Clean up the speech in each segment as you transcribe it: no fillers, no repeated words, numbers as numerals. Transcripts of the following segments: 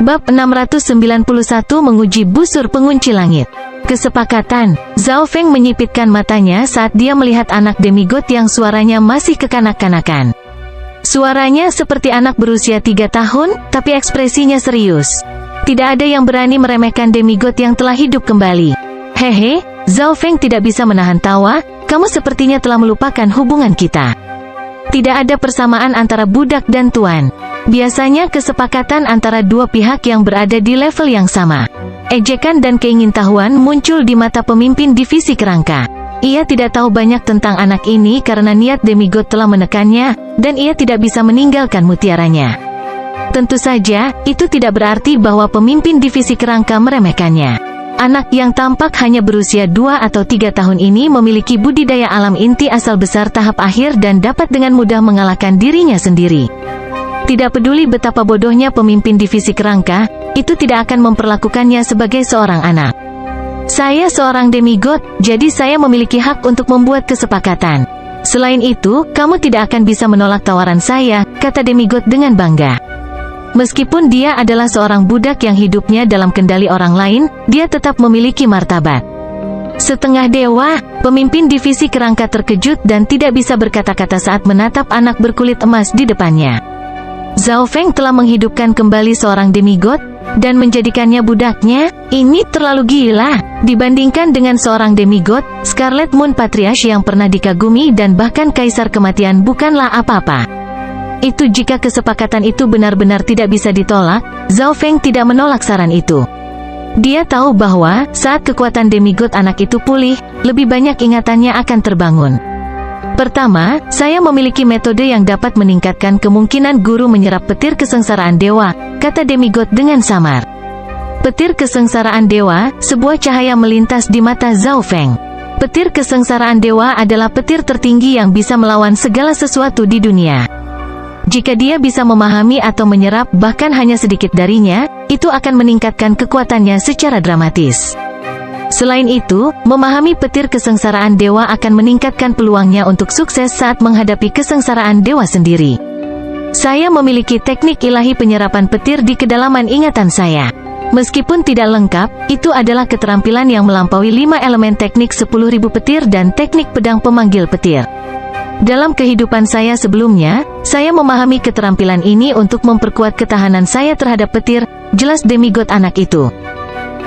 Bab 691 menguji busur pengunci langit. Kesepakatan. Zhao Feng menyipitkan matanya saat dia melihat anak demigod yang suaranya masih kekanak-kanakan. Suaranya seperti anak berusia 3 tahun, tapi ekspresinya serius. Tidak ada yang berani meremehkan demigod yang telah hidup kembali. Hehe, Zhao Feng tidak bisa menahan tawa, kamu sepertinya telah melupakan hubungan kita. Tidak ada persamaan antara budak dan tuan. Biasanya kesepakatan antara dua pihak yang berada di level yang sama. Ejekan dan keingintahuan muncul di mata pemimpin divisi kerangka. Ia tidak tahu banyak tentang anak ini karena niat demigod telah menekannya, dan ia tidak bisa meninggalkan mutiaranya. Tentu saja, itu tidak berarti bahwa pemimpin divisi kerangka meremehkannya. Anak yang tampak hanya berusia 2 atau 3 tahun ini memiliki budidaya alam inti asal besar tahap akhir dan dapat dengan mudah mengalahkan dirinya sendiri. Tidak peduli betapa bodohnya pemimpin divisi kerangka, itu tidak akan memperlakukannya sebagai seorang anak. Saya seorang demigod, jadi saya memiliki hak untuk membuat kesepakatan. Selain itu, kamu tidak akan bisa menolak tawaran saya, kata demigod dengan bangga. Meskipun dia adalah seorang budak yang hidupnya dalam kendali orang lain, dia tetap memiliki martabat. Setengah dewa, pemimpin divisi kerangka terkejut dan tidak bisa berkata-kata saat menatap anak berkulit emas di depannya. Zhao Feng telah menghidupkan kembali seorang demigod, dan menjadikannya budaknya. Ini terlalu gila. Dibandingkan dengan seorang demigod, Scarlet Moon Patriarch yang pernah dikagumi dan bahkan Kaisar Kematian bukanlah apa-apa. Itu jika kesepakatan itu benar-benar tidak bisa ditolak, Zhao Feng tidak menolak saran itu. Dia tahu bahwa, saat kekuatan demigod anak itu pulih, lebih banyak ingatannya akan terbangun. Pertama, saya memiliki metode yang dapat meningkatkan kemungkinan guru menyerap petir kesengsaraan dewa, kata demigod dengan samar. Petir kesengsaraan dewa, sebuah cahaya melintas di mata Zhao Feng. Petir kesengsaraan dewa adalah petir tertinggi yang bisa melawan segala sesuatu di dunia. Jika dia bisa memahami atau menyerap bahkan hanya sedikit darinya, itu akan meningkatkan kekuatannya secara dramatis. Selain itu, memahami petir kesengsaraan dewa akan meningkatkan peluangnya untuk sukses saat menghadapi kesengsaraan dewa sendiri. Saya memiliki teknik ilahi penyerapan petir di kedalaman ingatan saya. Meskipun tidak lengkap, itu adalah keterampilan yang melampaui 5 elemen teknik 10.000 petir dan teknik pedang pemanggil petir. Dalam kehidupan saya sebelumnya, saya memahami keterampilan ini untuk memperkuat ketahanan saya terhadap petir, jelas demigod anak itu.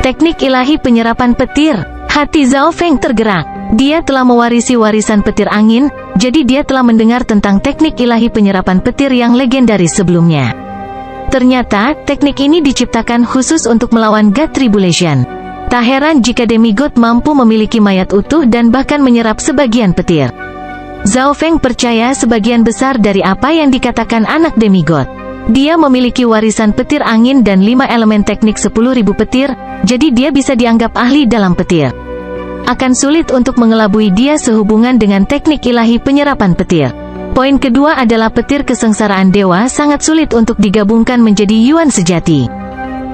Teknik ilahi penyerapan petir. Hati Zhao Feng tergerak. Dia telah mewarisi warisan petir angin, jadi dia telah mendengar tentang teknik ilahi penyerapan petir yang legendaris sebelumnya. Ternyata, teknik ini diciptakan khusus untuk melawan God Tribulation. Tak heran jika demigod mampu memiliki mayat utuh dan bahkan menyerap sebagian petir. Zhao Feng percaya sebagian besar dari apa yang dikatakan anak demigod. Dia memiliki warisan petir angin dan 5 elemen teknik 10.000 petir, jadi dia bisa dianggap ahli dalam petir. Akan sulit untuk mengelabui dia sehubungan dengan teknik ilahi penyerapan petir. Poin kedua adalah petir kesengsaraan dewa sangat sulit untuk digabungkan menjadi yuan sejati.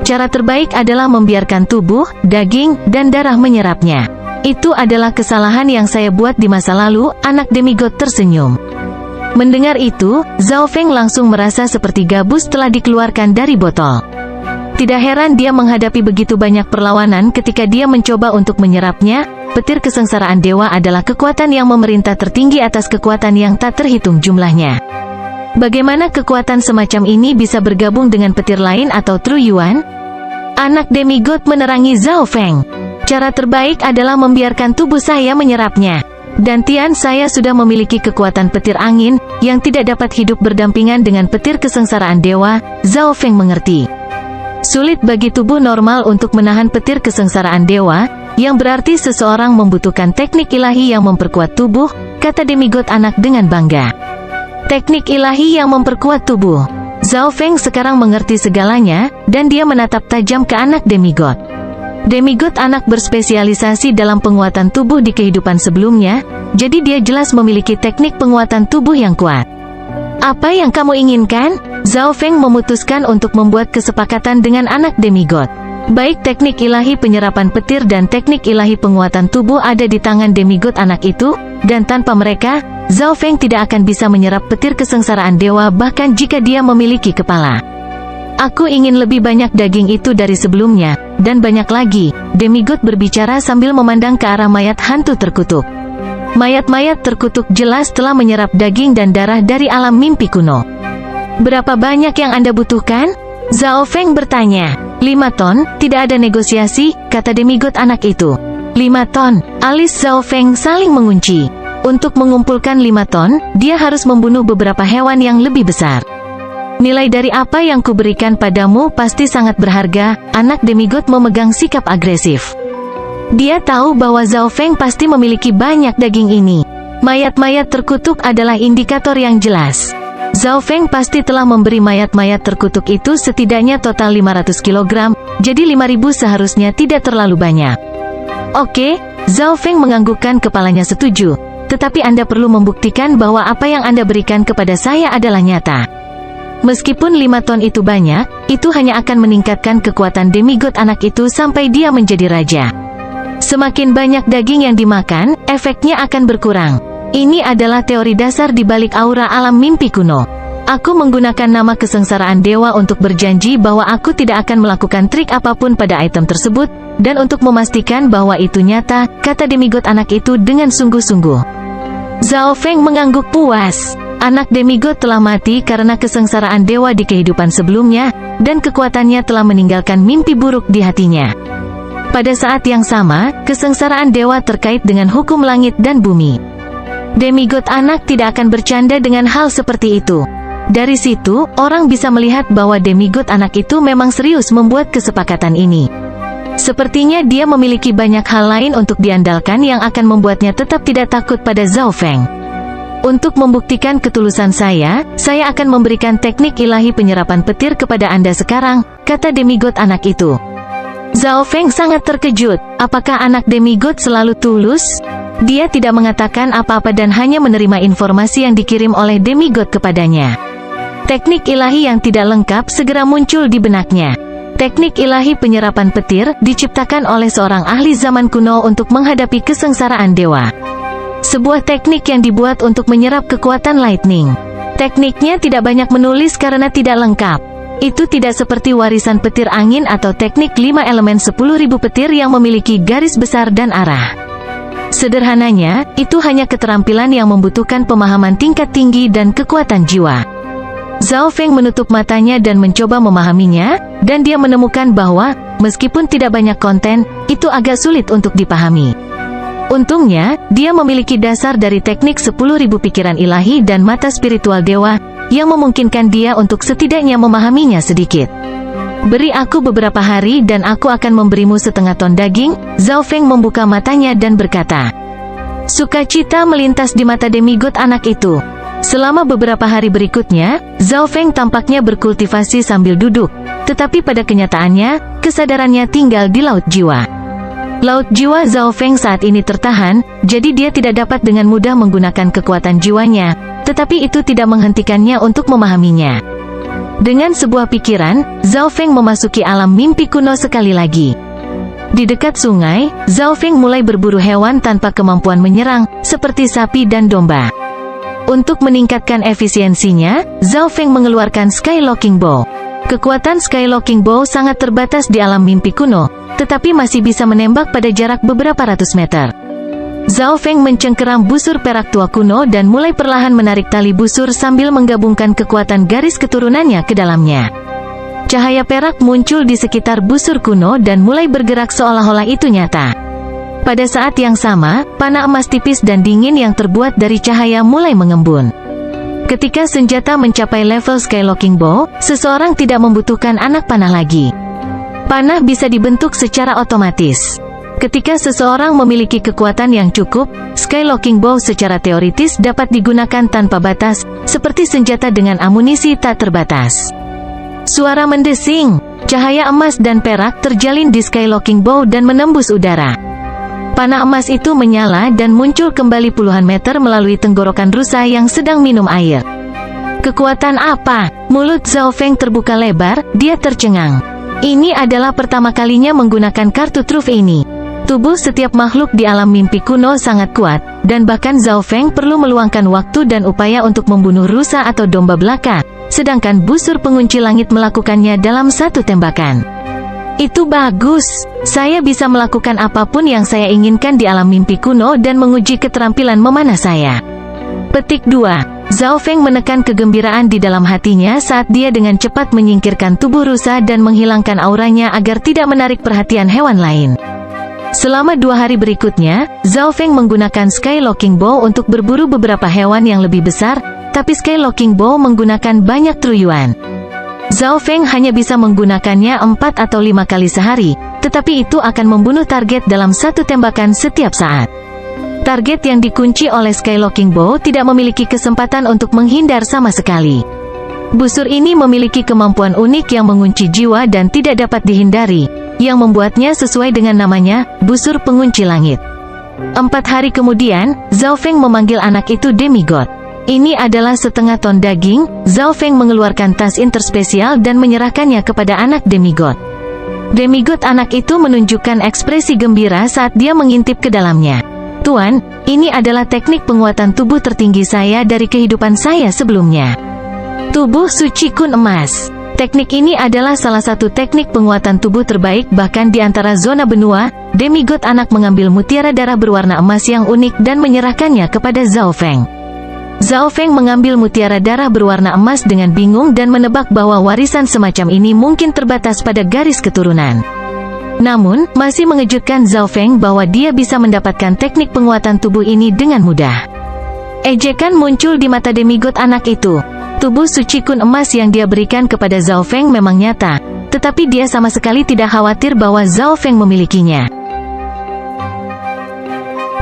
Cara terbaik adalah membiarkan tubuh, daging, dan darah menyerapnya. Itu adalah kesalahan yang saya buat di masa lalu, anak demigod tersenyum. Mendengar itu, Zhao Feng langsung merasa seperti gabus telah dikeluarkan dari botol. Tidak heran dia menghadapi begitu banyak perlawanan ketika dia mencoba untuk menyerapnya. Petir kesengsaraan dewa adalah kekuatan yang memerintah tertinggi atas kekuatan yang tak terhitung jumlahnya. Bagaimana kekuatan semacam ini bisa bergabung dengan petir lain atau True Yuan? Anak demigod menerangi Zhao Feng. Cara terbaik adalah membiarkan tubuh saya menyerapnya. Dan Tian saya sudah memiliki kekuatan petir angin, yang tidak dapat hidup berdampingan dengan petir kesengsaraan dewa, Zhao Feng mengerti. Sulit bagi tubuh normal untuk menahan petir kesengsaraan dewa, yang berarti seseorang membutuhkan teknik ilahi yang memperkuat tubuh, kata demigod anak dengan bangga. Teknik ilahi yang memperkuat tubuh. Zhao Feng sekarang mengerti segalanya, dan dia menatap tajam ke anak demigod. Demigod anak berspesialisasi dalam penguatan tubuh di kehidupan sebelumnya, jadi dia jelas memiliki teknik penguatan tubuh yang kuat. Apa yang kamu inginkan? Zhao Feng memutuskan untuk membuat kesepakatan dengan anak demigod. Baik teknik ilahi penyerapan petir dan teknik ilahi penguatan tubuh ada di tangan demigod anak itu, dan tanpa mereka, Zhao Feng tidak akan bisa menyerap petir kesengsaraan dewa bahkan jika dia memiliki kepala. Aku ingin lebih banyak daging itu dari sebelumnya, dan banyak lagi. Demigod berbicara sambil memandang ke arah mayat hantu terkutuk. Mayat-mayat terkutuk jelas telah menyerap daging dan darah dari alam mimpi kuno. Berapa banyak yang Anda butuhkan? Zhao Feng bertanya. 5 ton, tidak ada negosiasi, kata demigod anak itu. 5 ton, alis Zhao Feng saling mengunci. Untuk mengumpulkan 5 ton, dia harus membunuh beberapa hewan yang lebih besar. Nilai dari apa yang kuberikan padamu pasti sangat berharga, anak demigod memegang sikap agresif. Dia tahu bahwa Zhao Feng pasti memiliki banyak daging ini. Mayat-mayat terkutuk adalah indikator yang jelas. Zhao Feng pasti telah memberi mayat-mayat terkutuk itu setidaknya total 500 kg, jadi 5.000 seharusnya tidak terlalu banyak. Oke, Zhao Feng menganggukkan kepalanya setuju, tetapi Anda perlu membuktikan bahwa apa yang Anda berikan kepada saya adalah nyata. Meskipun 5 ton itu banyak, itu hanya akan meningkatkan kekuatan demigod anak itu sampai dia menjadi raja. Semakin banyak daging yang dimakan, efeknya akan berkurang. Ini adalah teori dasar di balik aura alam mimpi kuno. Aku menggunakan nama kesengsaraan dewa untuk berjanji bahwa aku tidak akan melakukan trik apapun pada item tersebut, dan untuk memastikan bahwa itu nyata, kata demigod anak itu dengan sungguh-sungguh. Zhao Feng mengangguk puas. Anak demigod telah mati karena kesengsaraan dewa di kehidupan sebelumnya, dan kekuatannya telah meninggalkan mimpi buruk di hatinya. Pada saat yang sama, kesengsaraan dewa terkait dengan hukum langit dan bumi. Demigod anak tidak akan bercanda dengan hal seperti itu. Dari situ, orang bisa melihat bahwa demigod anak itu memang serius membuat kesepakatan ini. Sepertinya dia memiliki banyak hal lain untuk diandalkan yang akan membuatnya tetap tidak takut pada Zhao Feng. Untuk membuktikan ketulusan saya akan memberikan teknik ilahi penyerapan petir kepada Anda sekarang, kata demigod anak itu. Zhao Feng sangat terkejut. Apakah anak demigod selalu tulus? Dia tidak mengatakan apa-apa dan hanya menerima informasi yang dikirim oleh demigod kepadanya. Teknik ilahi yang tidak lengkap segera muncul di benaknya. Teknik ilahi penyerapan petir diciptakan oleh seorang ahli zaman kuno untuk menghadapi kesengsaraan dewa. Sebuah teknik yang dibuat untuk menyerap kekuatan lightning. Tekniknya tidak banyak menulis karena tidak lengkap. Itu tidak seperti warisan petir angin atau teknik 5 elemen 10.000 petir yang memiliki garis besar dan arah. Sederhananya, itu hanya keterampilan yang membutuhkan pemahaman tingkat tinggi dan kekuatan jiwa. Zhao Feng menutup matanya dan mencoba memahaminya, dan dia menemukan bahwa, meskipun tidak banyak konten, itu agak sulit untuk dipahami. Untungnya, dia memiliki dasar dari teknik 10.000 pikiran ilahi dan mata spiritual dewa, yang memungkinkan dia untuk setidaknya memahaminya sedikit. Beri aku beberapa hari dan aku akan memberimu 1/2 ton daging. Zhao Feng membuka matanya dan berkata. Sukacita melintas di mata demigod anak itu. Selama beberapa hari berikutnya, Zhao Feng tampaknya berkultivasi sambil duduk, tetapi pada kenyataannya, kesadarannya tinggal di laut jiwa. Laut jiwa Zhao Feng saat ini tertahan, jadi dia tidak dapat dengan mudah menggunakan kekuatan jiwanya, tetapi itu tidak menghentikannya untuk memahaminya. Dengan sebuah pikiran, Zhao Feng memasuki alam mimpi kuno sekali lagi. Di dekat sungai, Zhao Feng mulai berburu hewan tanpa kemampuan menyerang, seperti sapi dan domba. Untuk meningkatkan efisiensinya, Zhao Feng mengeluarkan Skylocking Bow. Kekuatan Skylocking Bow sangat terbatas di alam mimpi kuno, tetapi masih bisa menembak pada jarak beberapa ratus meter. Zhao Feng mencengkeram busur perak tua kuno dan mulai perlahan menarik tali busur sambil menggabungkan kekuatan garis keturunannya ke dalamnya. Cahaya perak muncul di sekitar busur kuno dan mulai bergerak seolah-olah itu nyata. Pada saat yang sama, panah emas tipis dan dingin yang terbuat dari cahaya mulai mengembun. Ketika senjata mencapai level Skylocking Bow, seseorang tidak membutuhkan anak panah lagi. Panah bisa dibentuk secara otomatis. Ketika seseorang memiliki kekuatan yang cukup, Skylocking Bow secara teoritis dapat digunakan tanpa batas, seperti senjata dengan amunisi tak terbatas. Suara mendesing, cahaya emas dan perak terjalin di Skylocking Bow dan menembus udara. Panah emas itu menyala dan muncul kembali puluhan meter melalui tenggorokan rusa yang sedang minum air. Kekuatan apa? Mulut Zhao Feng terbuka lebar, dia tercengang. Ini adalah pertama kalinya menggunakan kartu truf ini. Tubuh setiap makhluk di alam mimpi kuno sangat kuat, dan bahkan Zhao Feng perlu meluangkan waktu dan upaya untuk membunuh rusa atau domba belaka, sedangkan busur pengunci langit melakukannya dalam satu tembakan. Itu bagus. Saya bisa melakukan apapun yang saya inginkan di alam mimpi kuno dan menguji keterampilan memanah saya. Petik 2. Zhao Feng menekan kegembiraan di dalam hatinya saat dia dengan cepat menyingkirkan tubuh rusa dan menghilangkan auranya agar tidak menarik perhatian hewan lain. Selama 2 hari berikutnya, Zhao Feng menggunakan Sky Locking Bow untuk berburu beberapa hewan yang lebih besar, tapi Sky Locking Bow menggunakan banyak truyuan. Zhao Feng hanya bisa menggunakannya 4 atau 5 kali sehari, tetapi itu akan membunuh target dalam satu tembakan setiap saat. Target yang dikunci oleh Sky Locking Bow tidak memiliki kesempatan untuk menghindar sama sekali. Busur ini memiliki kemampuan unik yang mengunci jiwa dan tidak dapat dihindari, yang membuatnya sesuai dengan namanya, busur pengunci langit. 4 hari kemudian, Zhao Feng memanggil anak itu demigod. Ini adalah setengah ton daging. Zhao Feng mengeluarkan tas interspesial dan menyerahkannya kepada anak demigod. Demigod anak itu menunjukkan ekspresi gembira saat dia mengintip ke dalamnya. Tuan, ini adalah teknik penguatan tubuh tertinggi saya dari kehidupan saya sebelumnya. Tubuh suci kun emas. Teknik ini adalah salah satu teknik penguatan tubuh terbaik bahkan di antara zona benua. Demigod anak mengambil mutiara darah berwarna emas yang unik dan menyerahkannya kepada Zhao Feng. Zhao Feng mengambil mutiara darah berwarna emas dengan bingung dan menebak bahwa warisan semacam ini mungkin terbatas pada garis keturunan. Namun, masih mengejutkan Zhao Feng bahwa dia bisa mendapatkan teknik penguatan tubuh ini dengan mudah. Ejekan muncul di mata demigod anak itu. Tubuh suci kun emas yang dia berikan kepada Zhao Feng memang nyata, tetapi dia sama sekali tidak khawatir bahwa Zhao Feng memilikinya.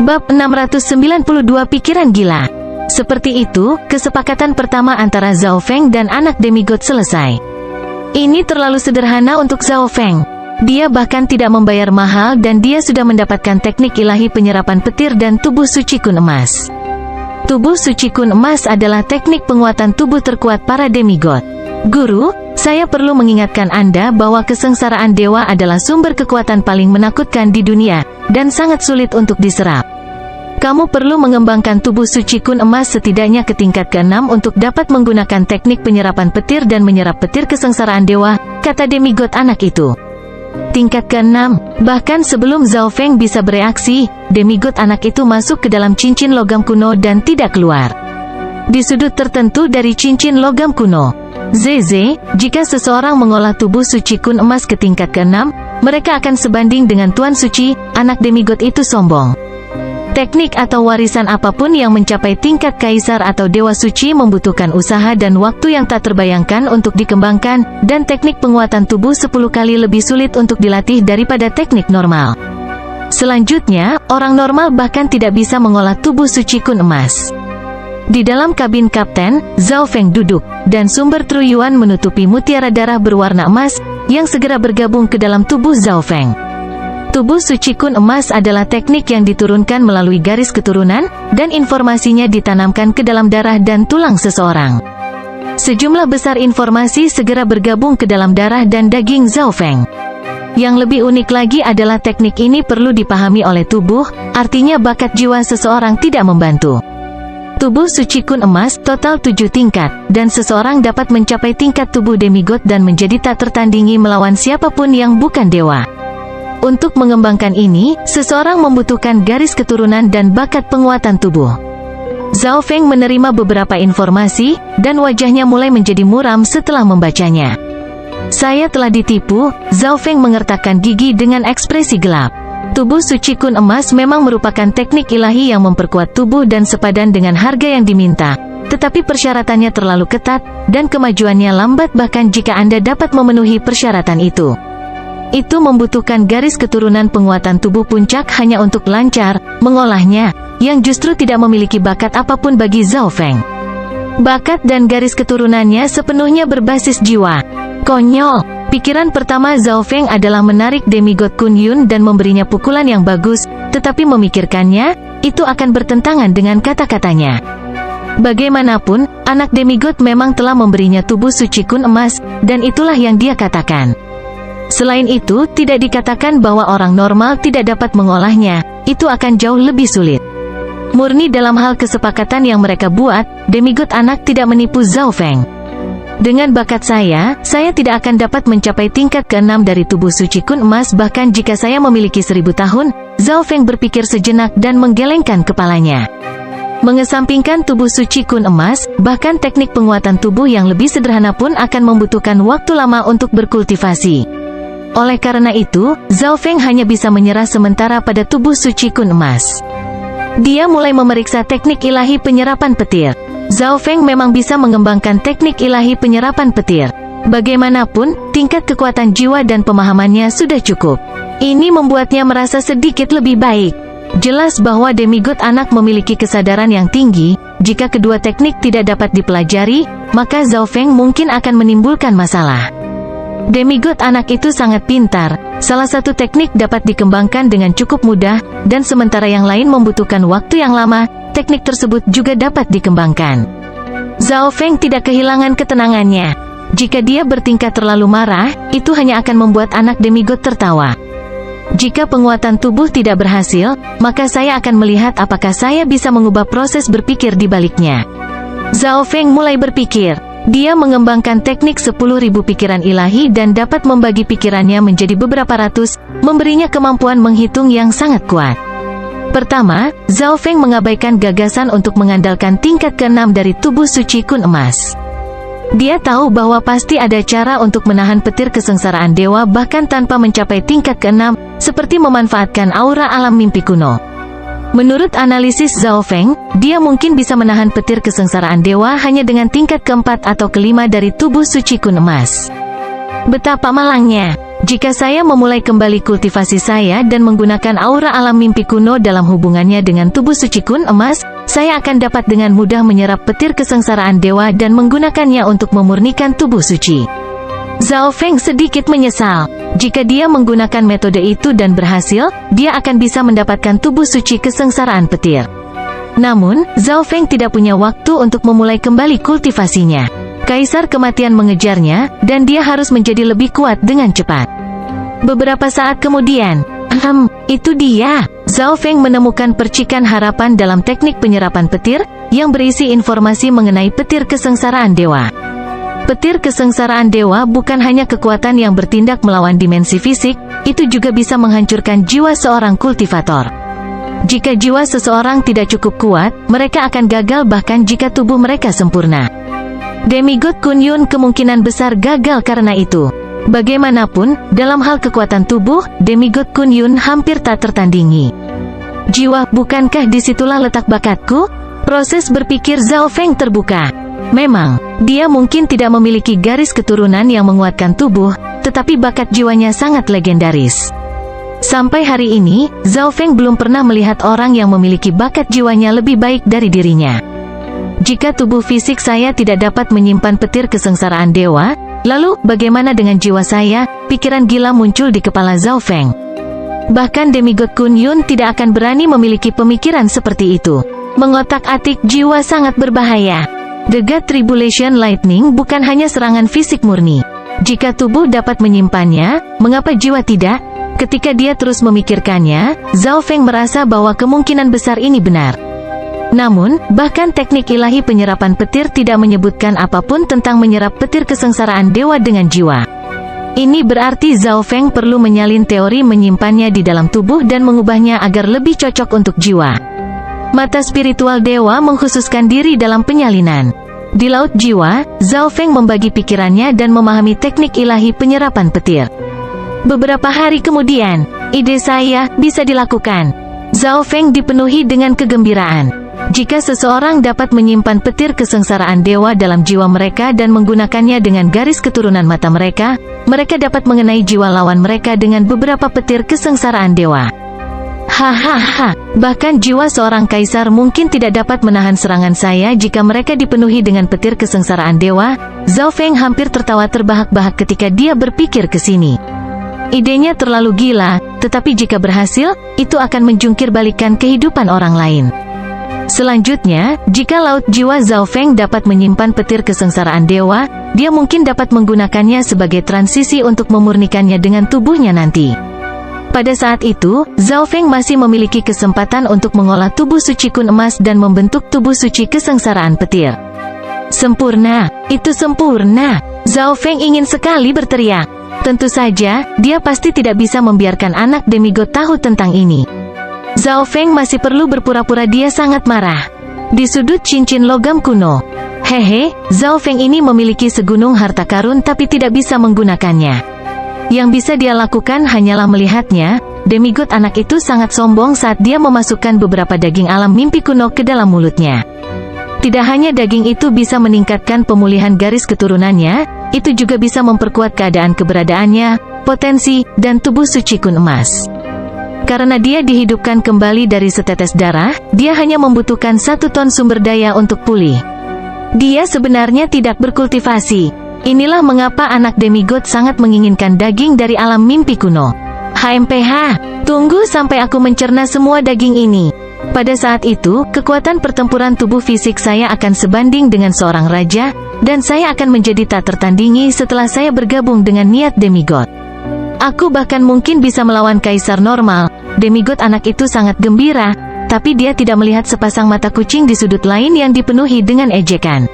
Bab 692 Pikiran Gila. Seperti itu, kesepakatan pertama antara Zhao Feng dan anak demigod selesai. Ini terlalu sederhana untuk Zhao Feng. Dia bahkan tidak membayar mahal dan dia sudah mendapatkan teknik ilahi penyerapan petir dan tubuh suci kun emas. Tubuh suci kun emas adalah teknik penguatan tubuh terkuat para demigod. Guru, saya perlu mengingatkan Anda bahwa kesengsaraan dewa adalah sumber kekuatan paling menakutkan di dunia, dan sangat sulit untuk diserap. Kamu perlu mengembangkan tubuh suci kun emas setidaknya ke tingkat ke-6 untuk dapat menggunakan teknik penyerapan petir dan menyerap petir kesengsaraan dewa, kata demigod anak itu. Tingkat ke-6, bahkan sebelum Zhao Feng bisa bereaksi, demigod anak itu masuk ke dalam cincin logam kuno dan tidak keluar. Di sudut tertentu dari cincin logam kuno, Zeze, jika seseorang mengolah tubuh suci kun emas ke tingkat ke-6, mereka akan sebanding dengan Tuan Suci, anak demigod itu sombong. Teknik atau warisan apapun yang mencapai tingkat kaisar atau dewa suci membutuhkan usaha dan waktu yang tak terbayangkan untuk dikembangkan, dan teknik penguatan tubuh 10 kali lebih sulit untuk dilatih daripada teknik normal. Selanjutnya, orang normal bahkan tidak bisa mengolah tubuh suci kun emas. Di dalam kabin kapten, Zhao Feng duduk, dan sumber truyuan menutupi mutiara darah berwarna emas, yang segera bergabung ke dalam tubuh Zhao Feng. Tubuh suci kun emas adalah teknik yang diturunkan melalui garis keturunan, dan informasinya ditanamkan ke dalam darah dan tulang seseorang. Sejumlah besar informasi segera bergabung ke dalam darah dan daging Zhao Feng. Yang lebih unik lagi adalah teknik ini perlu dipahami oleh tubuh, artinya bakat jiwa seseorang tidak membantu. Tubuh suci kun emas, total 7 tingkat, dan seseorang dapat mencapai tingkat tubuh demigod dan menjadi tak tertandingi melawan siapapun yang bukan dewa. Untuk mengembangkan ini, seseorang membutuhkan garis keturunan dan bakat penguatan tubuh. Zhao Feng menerima beberapa informasi, dan wajahnya mulai menjadi muram setelah membacanya. Saya telah ditipu, Zhao Feng mengertakkan gigi dengan ekspresi gelap. Tubuh suci kun emas memang merupakan teknik ilahi yang memperkuat tubuh dan sepadan dengan harga yang diminta, tetapi persyaratannya terlalu ketat, dan kemajuannya lambat bahkan jika Anda dapat memenuhi persyaratan itu. Itu membutuhkan garis keturunan penguatan tubuh puncak hanya untuk lancar mengolahnya, yang justru tidak memiliki bakat apapun bagi Zhao Feng. Bakat dan garis keturunannya sepenuhnya berbasis jiwa. Konyol. Pikiran pertama Zhao Feng adalah menarik demigod Kun Yun dan memberinya pukulan yang bagus, tetapi memikirkannya, itu akan bertentangan dengan kata-katanya. Bagaimanapun, anak demigod memang telah memberinya tubuh suci kun emas, dan itulah yang dia katakan. Selain itu, tidak dikatakan bahwa orang normal tidak dapat mengolahnya, itu akan jauh lebih sulit. Murni dalam hal kesepakatan yang mereka buat, demigod anak tidak menipu Zhao Feng. Dengan bakat saya tidak akan dapat mencapai tingkat ke-6 dari tubuh suci kun emas bahkan jika saya memiliki 1000 tahun, Zhao Feng berpikir sejenak dan menggelengkan kepalanya. Mengesampingkan tubuh suci kun emas, bahkan teknik penguatan tubuh yang lebih sederhana pun akan membutuhkan waktu lama untuk berkultivasi. Oleh karena itu, Zhao Feng hanya bisa menyerah sementara pada tubuh suci kun emas. Dia mulai memeriksa teknik ilahi penyerapan petir. Zhao Feng memang bisa mengembangkan teknik ilahi penyerapan petir. Bagaimanapun, tingkat kekuatan jiwa dan pemahamannya sudah cukup. Ini membuatnya merasa sedikit lebih baik. Jelas bahwa demigod anak memiliki kesadaran yang tinggi. Jika kedua teknik tidak dapat dipelajari, maka Zhao Feng mungkin akan menimbulkan masalah. Demigod anak itu sangat pintar. Salah satu teknik dapat dikembangkan dengan cukup mudah, dan sementara yang lain membutuhkan waktu yang lama, teknik tersebut juga dapat dikembangkan. Zhao Feng tidak kehilangan ketenangannya. Jika dia bertingkah terlalu marah, itu hanya akan membuat anak demigod tertawa. Jika penguatan tubuh tidak berhasil, maka saya akan melihat apakah saya bisa mengubah proses berpikir di baliknya. Zhao Feng mulai berpikir. Dia mengembangkan teknik 10.000 pikiran ilahi dan dapat membagi pikirannya menjadi beberapa ratus, memberinya kemampuan menghitung yang sangat kuat. Pertama, Zhao Feng mengabaikan gagasan untuk mengandalkan tingkat ke-6 dari tubuh suci kun emas. Dia tahu bahwa pasti ada cara untuk menahan petir kesengsaraan dewa bahkan tanpa mencapai tingkat ke-6, seperti memanfaatkan aura alam mimpi kuno. Menurut analisis Zhao Feng, dia mungkin bisa menahan petir kesengsaraan dewa hanya dengan tingkat ke-4 atau ke-5 dari tubuh suci kun emas. Betapa malangnya! Jika saya memulai kembali kultivasi saya dan menggunakan aura alam mimpi kuno dalam hubungannya dengan tubuh suci kun emas, saya akan dapat dengan mudah menyerap petir kesengsaraan dewa dan menggunakannya untuk memurnikan tubuh suci. Zhao Feng sedikit menyesal. Jika dia menggunakan metode itu dan berhasil, dia akan bisa mendapatkan tubuh suci kesengsaraan petir. Namun, Zhao Feng tidak punya waktu untuk memulai kembali kultivasinya. Kaisar kematian mengejarnya, dan dia harus menjadi lebih kuat dengan cepat. Beberapa saat kemudian, itu dia. Zhao Feng menemukan percikan harapan dalam teknik penyerapan petir, yang berisi informasi mengenai petir kesengsaraan dewa. Petir kesengsaraan dewa bukan hanya kekuatan yang bertindak melawan dimensi fisik, itu juga bisa menghancurkan jiwa seorang kultivator. Jika jiwa seseorang tidak cukup kuat, mereka akan gagal bahkan jika tubuh mereka sempurna. Demigod Kun Yun kemungkinan besar gagal karena itu. Bagaimanapun, dalam hal kekuatan tubuh, Demigod Kun Yun hampir tak tertandingi. Jiwa, bukankah disitulah letak bakatku? Proses berpikir Zhao Feng terbuka. Memang, dia mungkin tidak memiliki garis keturunan yang menguatkan tubuh, tetapi bakat jiwanya sangat legendaris. Sampai hari ini, Zhao Feng belum pernah melihat orang yang memiliki bakat jiwanya lebih baik dari dirinya. Jika tubuh fisik saya tidak dapat menyimpan petir kesengsaraan dewa, lalu bagaimana dengan jiwa saya? Pikiran gila muncul di kepala Zhao Feng. Bahkan Demigod Kun Yun tidak akan berani memiliki pemikiran seperti itu. Mengotak-atik jiwa sangat berbahaya. The God Tribulation Lightning bukan hanya serangan fisik murni. Jika tubuh dapat menyimpannya, mengapa jiwa tidak? Ketika dia terus memikirkannya, Zhao Feng merasa bahwa kemungkinan besar ini benar. Namun, bahkan teknik ilahi penyerapan petir tidak menyebutkan apapun tentang menyerap petir kesengsaraan dewa dengan jiwa. Ini berarti Zhao Feng perlu menyalin teori menyimpannya di dalam tubuh dan mengubahnya agar lebih cocok untuk jiwa. Mata spiritual dewa mengkhususkan diri dalam penyalinan. Di Laut Jiwa, Zhao Feng membagi pikirannya dan memahami teknik ilahi penyerapan petir. Beberapa hari kemudian, ide saya bisa dilakukan. Zhao Feng dipenuhi dengan kegembiraan. Jika seseorang dapat menyimpan petir kesengsaraan dewa dalam jiwa mereka dan menggunakannya dengan garis keturunan mata mereka, mereka dapat mengenai jiwa lawan mereka dengan beberapa petir kesengsaraan dewa. Hahaha, bahkan jiwa seorang kaisar mungkin tidak dapat menahan serangan saya jika mereka dipenuhi dengan petir kesengsaraan dewa. Zhao Feng hampir tertawa terbahak-bahak ketika dia berpikir ke sini. Idenya terlalu gila, tetapi jika berhasil, itu akan menjungkir balikan kehidupan orang lain. Selanjutnya, jika laut jiwa Zhao Feng dapat menyimpan petir kesengsaraan dewa, dia mungkin dapat menggunakannya sebagai transisi untuk memurnikannya dengan tubuhnya nanti. Pada saat itu, Zhao Feng masih memiliki kesempatan untuk mengolah tubuh suci kun emas dan membentuk tubuh suci kesengsaraan petir. Sempurna, itu sempurna. Zhao Feng ingin sekali berteriak. Tentu saja, dia pasti tidak bisa membiarkan anak demigod tahu tentang ini. Zhao Feng masih perlu berpura-pura dia sangat marah. Di sudut cincin logam kuno. Hehe, Zhao Feng ini memiliki segunung harta karun tapi tidak bisa menggunakannya. Yang bisa dia lakukan hanyalah melihatnya. Demigod anak itu sangat sombong saat dia memasukkan beberapa daging alam mimpi kuno ke dalam mulutnya. Tidak hanya daging itu bisa meningkatkan pemulihan garis keturunannya, itu juga bisa memperkuat keadaan keberadaannya, potensi, dan tubuh suci kun emas. Karena dia dihidupkan kembali dari setetes darah, dia hanya membutuhkan 1 ton sumber daya untuk pulih. Dia sebenarnya tidak berkultivasi. Inilah mengapa anak demigod sangat menginginkan daging dari alam mimpi kuno. HMPH, tunggu sampai aku mencerna semua daging ini. Pada saat itu, kekuatan pertempuran tubuh fisik saya akan sebanding dengan seorang raja, dan saya akan menjadi tak tertandingi setelah saya bergabung dengan niat demigod. Aku bahkan mungkin bisa melawan kaisar normal. Demigod anak itu sangat gembira, tapi dia tidak melihat sepasang mata kucing di sudut lain yang dipenuhi dengan ejekan.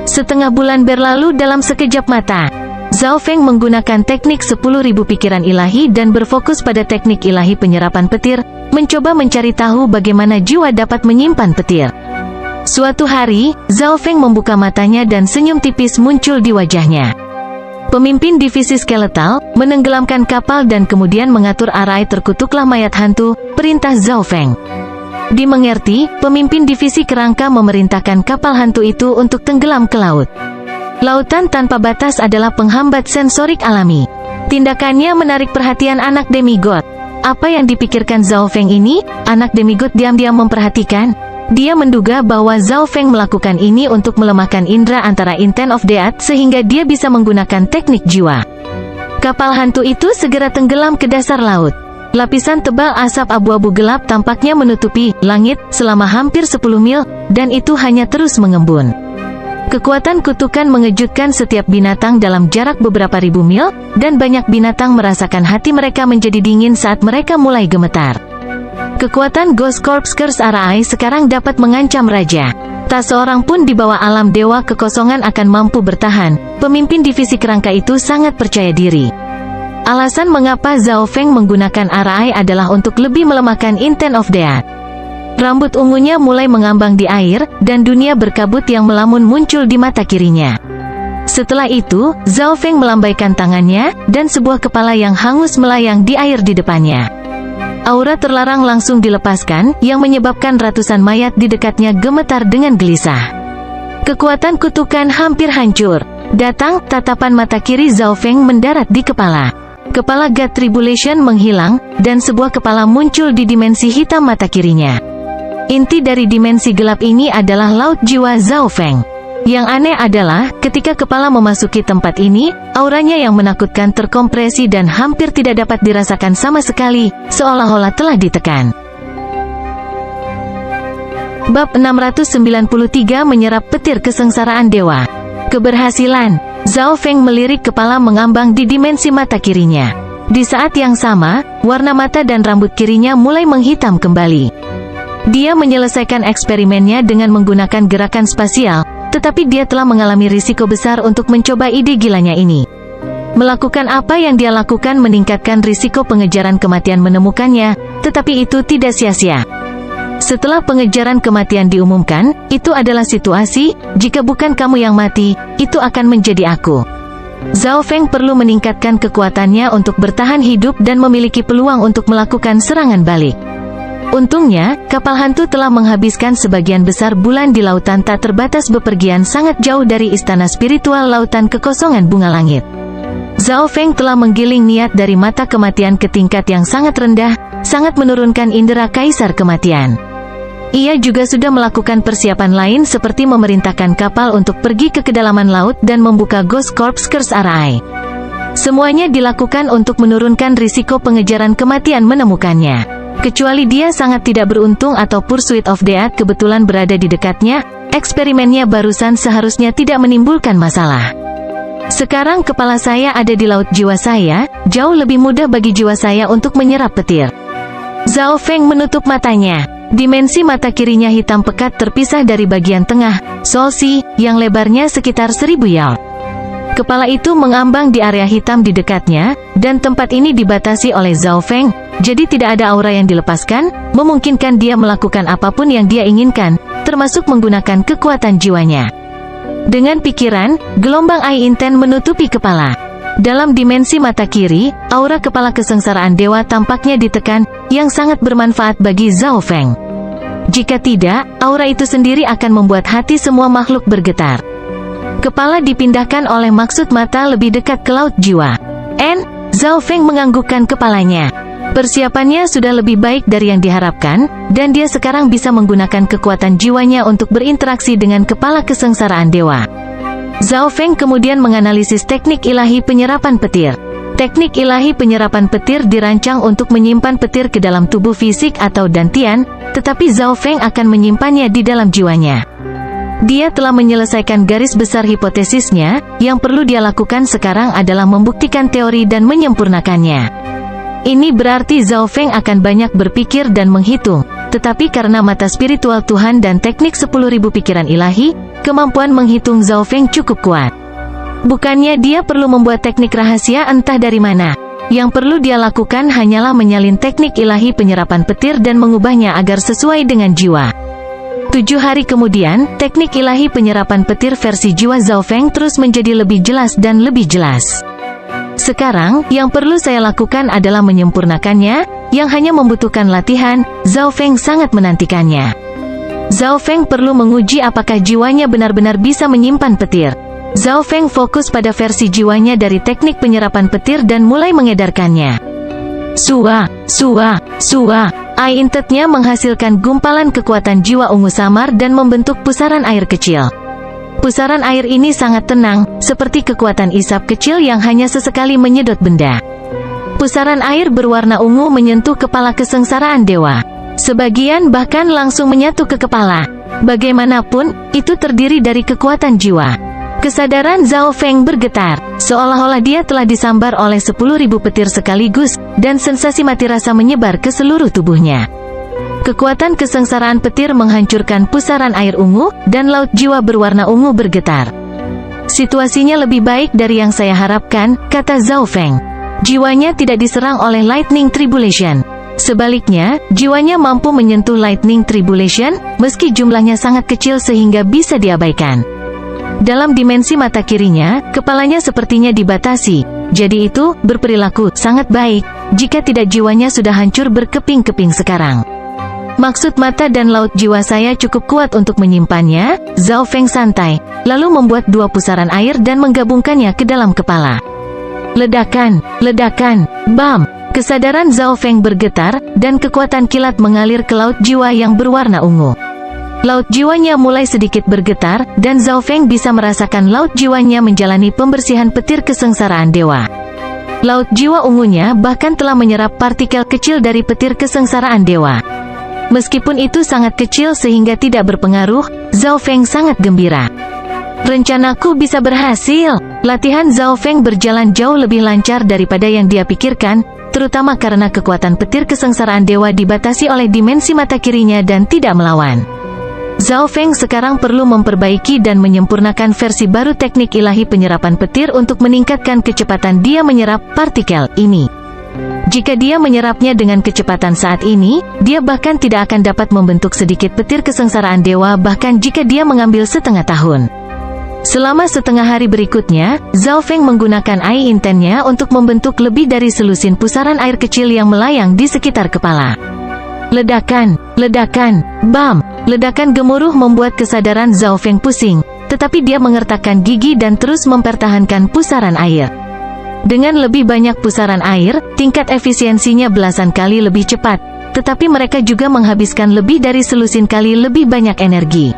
Setengah bulan berlalu dalam sekejap mata. Zhao Feng menggunakan teknik 10.000 pikiran ilahi dan berfokus pada teknik ilahi penyerapan petir, mencoba mencari tahu bagaimana jiwa dapat menyimpan petir. Suatu hari, Zhao Feng membuka matanya dan senyum tipis muncul di wajahnya. Pemimpin divisi skeletal, menenggelamkan kapal dan kemudian mengatur arai terkutuklah mayat hantu, perintah Zhao Feng. Dimengerti, pemimpin divisi kerangka memerintahkan kapal hantu itu untuk tenggelam ke laut. Lautan tanpa batas adalah penghambat sensorik alami. Tindakannya menarik perhatian anak demigod. Apa yang dipikirkan Zhao Feng ini? Anak demigod diam-diam memperhatikan. Dia menduga bahwa Zhao Feng melakukan ini untuk melemahkan indera antara intent of death sehingga dia bisa menggunakan teknik jiwa. Kapal hantu itu segera tenggelam ke dasar laut. Lapisan tebal asap abu-abu gelap tampaknya menutupi langit selama hampir 10 mil, dan itu hanya terus mengembun. Kekuatan kutukan mengejutkan setiap binatang dalam jarak beberapa ribu mil, dan banyak binatang merasakan hati mereka menjadi dingin saat mereka mulai gemetar. Kekuatan Ghost Corps Curse Arai sekarang dapat mengancam raja. Tak seorang pun di bawah alam dewa kekosongan akan mampu bertahan. Pemimpin divisi kerangka itu sangat percaya diri. Alasan mengapa Zhao Feng menggunakan arai adalah untuk lebih melemahkan intent of death. Rambut ungunya mulai mengambang di air, dan dunia berkabut yang melamun muncul di mata kirinya. Setelah itu, Zhao Feng melambaikan tangannya, dan sebuah kepala yang hangus melayang di air di depannya. Aura terlarang langsung dilepaskan, yang menyebabkan ratusan mayat di dekatnya gemetar dengan gelisah. Kekuatan kutukan hampir hancur. Datang, tatapan mata kiri Zhao Feng mendarat di kepala. Kepala God Tribulation menghilang, dan sebuah kepala muncul di dimensi hitam mata kirinya. Inti dari dimensi gelap ini adalah laut jiwa Zhao Feng. Yang aneh adalah, ketika kepala memasuki tempat ini, auranya yang menakutkan terkompresi dan hampir tidak dapat dirasakan sama sekali, seolah-olah telah ditekan. Bab 693 menyerap petir kesengsaraan dewa. Keberhasilan. Zhao Feng melirik kepala mengambang di dimensi mata kirinya. Di saat yang sama, warna mata dan rambut kirinya mulai menghitam kembali. Dia menyelesaikan eksperimennya dengan menggunakan gerakan spasial, tetapi dia telah mengalami risiko besar untuk mencoba ide gilanya ini. Melakukan apa yang dia lakukan meningkatkan risiko pengejaran kematian menemukannya, tetapi itu tidak sia-sia. Setelah pengejaran kematian diumumkan, itu adalah situasi, jika bukan kamu yang mati, itu akan menjadi aku. Zhao Feng perlu meningkatkan kekuatannya untuk bertahan hidup dan memiliki peluang untuk melakukan serangan balik. Untungnya, kapal hantu telah menghabiskan sebagian besar bulan di lautan tak terbatas bepergian sangat jauh dari istana spiritual lautan kekosongan bunga langit. Zhao Feng telah menggiling niat dari mata kematian ke tingkat yang sangat rendah, sangat menurunkan indera kaisar kematian. Ia juga sudah melakukan persiapan lain seperti memerintahkan kapal untuk pergi ke kedalaman laut dan membuka Ghost Corps Curse Arai. Semuanya dilakukan untuk menurunkan risiko pengejaran kematian menemukannya. Kecuali dia sangat tidak beruntung atau Pursuit of Death kebetulan berada di dekatnya, eksperimennya barusan seharusnya tidak menimbulkan masalah. Sekarang kepala saya ada di laut jiwa saya, jauh lebih mudah bagi jiwa saya untuk menyerap petir. Zhao Feng menutup matanya. Dimensi mata kirinya hitam pekat terpisah dari bagian tengah, Solsi, yang lebarnya sekitar 1000 yard. Kepala itu mengambang di area hitam di dekatnya, dan tempat ini dibatasi oleh Zhao Feng, jadi tidak ada aura yang dilepaskan, memungkinkan dia melakukan apapun yang dia inginkan, termasuk menggunakan kekuatan jiwanya. Dengan pikiran, gelombang Ai Inten menutupi kepala. Dalam dimensi mata kiri, aura kepala kesengsaraan dewa tampaknya ditekan, yang sangat bermanfaat bagi Zhao Feng. Jika tidak, aura itu sendiri akan membuat hati semua makhluk bergetar. Kepala dipindahkan oleh maksud mata lebih dekat ke laut jiwa. Zhao Feng menganggukkan kepalanya. Persiapannya sudah lebih baik dari yang diharapkan, dan dia sekarang bisa menggunakan kekuatan jiwanya untuk berinteraksi dengan kepala kesengsaraan dewa. Zhao Feng kemudian menganalisis teknik ilahi penyerapan petir. Teknik ilahi penyerapan petir dirancang untuk menyimpan petir ke dalam tubuh fisik atau dantian, tetapi Zhao Feng akan menyimpannya di dalam jiwanya. Dia telah menyelesaikan garis besar hipotesisnya, yang perlu dia lakukan sekarang adalah membuktikan teori dan menyempurnakannya. Ini berarti Zhao Feng akan banyak berpikir dan menghitung, tetapi karena mata spiritual Tuhan dan teknik 10.000 pikiran ilahi, kemampuan menghitung Zhao Feng cukup kuat. Bukannya dia perlu membuat teknik rahasia entah dari mana. Yang perlu dia lakukan hanyalah menyalin teknik ilahi penyerapan petir dan mengubahnya agar sesuai dengan jiwa. 7 hari kemudian, teknik ilahi penyerapan petir versi jiwa Zhao Feng terus menjadi lebih jelas dan lebih jelas. Sekarang, yang perlu saya lakukan adalah menyempurnakannya, yang hanya membutuhkan latihan. Zhao Feng sangat menantikannya. Zhao Feng perlu menguji apakah jiwanya benar-benar bisa menyimpan petir. Zhao Feng fokus pada versi jiwanya dari teknik penyerapan petir dan mulai mengedarkannya. Sua, sua, sua. Ai Intetnya menghasilkan gumpalan kekuatan jiwa ungu samar dan membentuk pusaran air kecil. Pusaran air ini sangat tenang, seperti kekuatan isap kecil yang hanya sesekali menyedot benda. Pusaran air berwarna ungu menyentuh kepala kesengsaraan dewa. Sebagian bahkan langsung menyatu ke kepala. Bagaimanapun, itu terdiri dari kekuatan jiwa. Kesadaran Zhao Feng bergetar, seolah-olah dia telah disambar oleh 10.000 petir sekaligus, dan sensasi mati rasa menyebar ke seluruh tubuhnya. Kekuatan kesengsaraan petir menghancurkan pusaran air ungu, dan laut jiwa berwarna ungu bergetar. Situasinya lebih baik dari yang saya harapkan, kata Zhao Feng. Jiwanya tidak diserang oleh Lightning Tribulation. Sebaliknya, jiwanya mampu menyentuh Lightning Tribulation, meski jumlahnya sangat kecil sehingga bisa diabaikan. Dalam dimensi mata kirinya, kepalanya sepertinya dibatasi. Jadi itu, berperilaku sangat baik, jika tidak jiwanya sudah hancur berkeping-keping sekarang. Maksud mata dan laut jiwa saya cukup kuat untuk menyimpannya. Zhao Feng santai, lalu membuat 2 pusaran air dan menggabungkannya ke dalam kepala. Ledakan, ledakan, bam! Kesadaran Zhao Feng bergetar, dan kekuatan kilat mengalir ke laut jiwa yang berwarna ungu. Laut jiwanya mulai sedikit bergetar, dan Zhao Feng bisa merasakan laut jiwanya menjalani pembersihan petir kesengsaraan dewa. Laut jiwa ungunya bahkan telah menyerap partikel kecil dari petir kesengsaraan dewa. Meskipun itu sangat kecil sehingga tidak berpengaruh, Zhao Feng sangat gembira. Rencanaku bisa berhasil. Latihan Zhao Feng berjalan jauh lebih lancar daripada yang dia pikirkan, terutama karena kekuatan petir kesengsaraan dewa dibatasi oleh dimensi mata kirinya dan tidak melawan. Zhao Feng sekarang perlu memperbaiki dan menyempurnakan versi baru teknik ilahi penyerapan petir untuk meningkatkan kecepatan dia menyerap partikel ini. Jika dia menyerapnya dengan kecepatan saat ini, dia bahkan tidak akan dapat membentuk sedikit petir kesengsaraan dewa bahkan jika dia mengambil setengah tahun. Selama setengah hari berikutnya, Zhao Feng menggunakan Ai Intennya untuk membentuk lebih dari selusin pusaran air kecil yang melayang di sekitar kepala. Ledakan, ledakan, bam! Ledakan gemuruh membuat kesadaran Zhao Feng pusing, tetapi dia mengertakkan gigi dan terus mempertahankan pusaran air. Dengan lebih banyak pusaran air, tingkat efisiensinya belasan kali lebih cepat, tetapi mereka juga menghabiskan lebih dari selusin kali lebih banyak energi.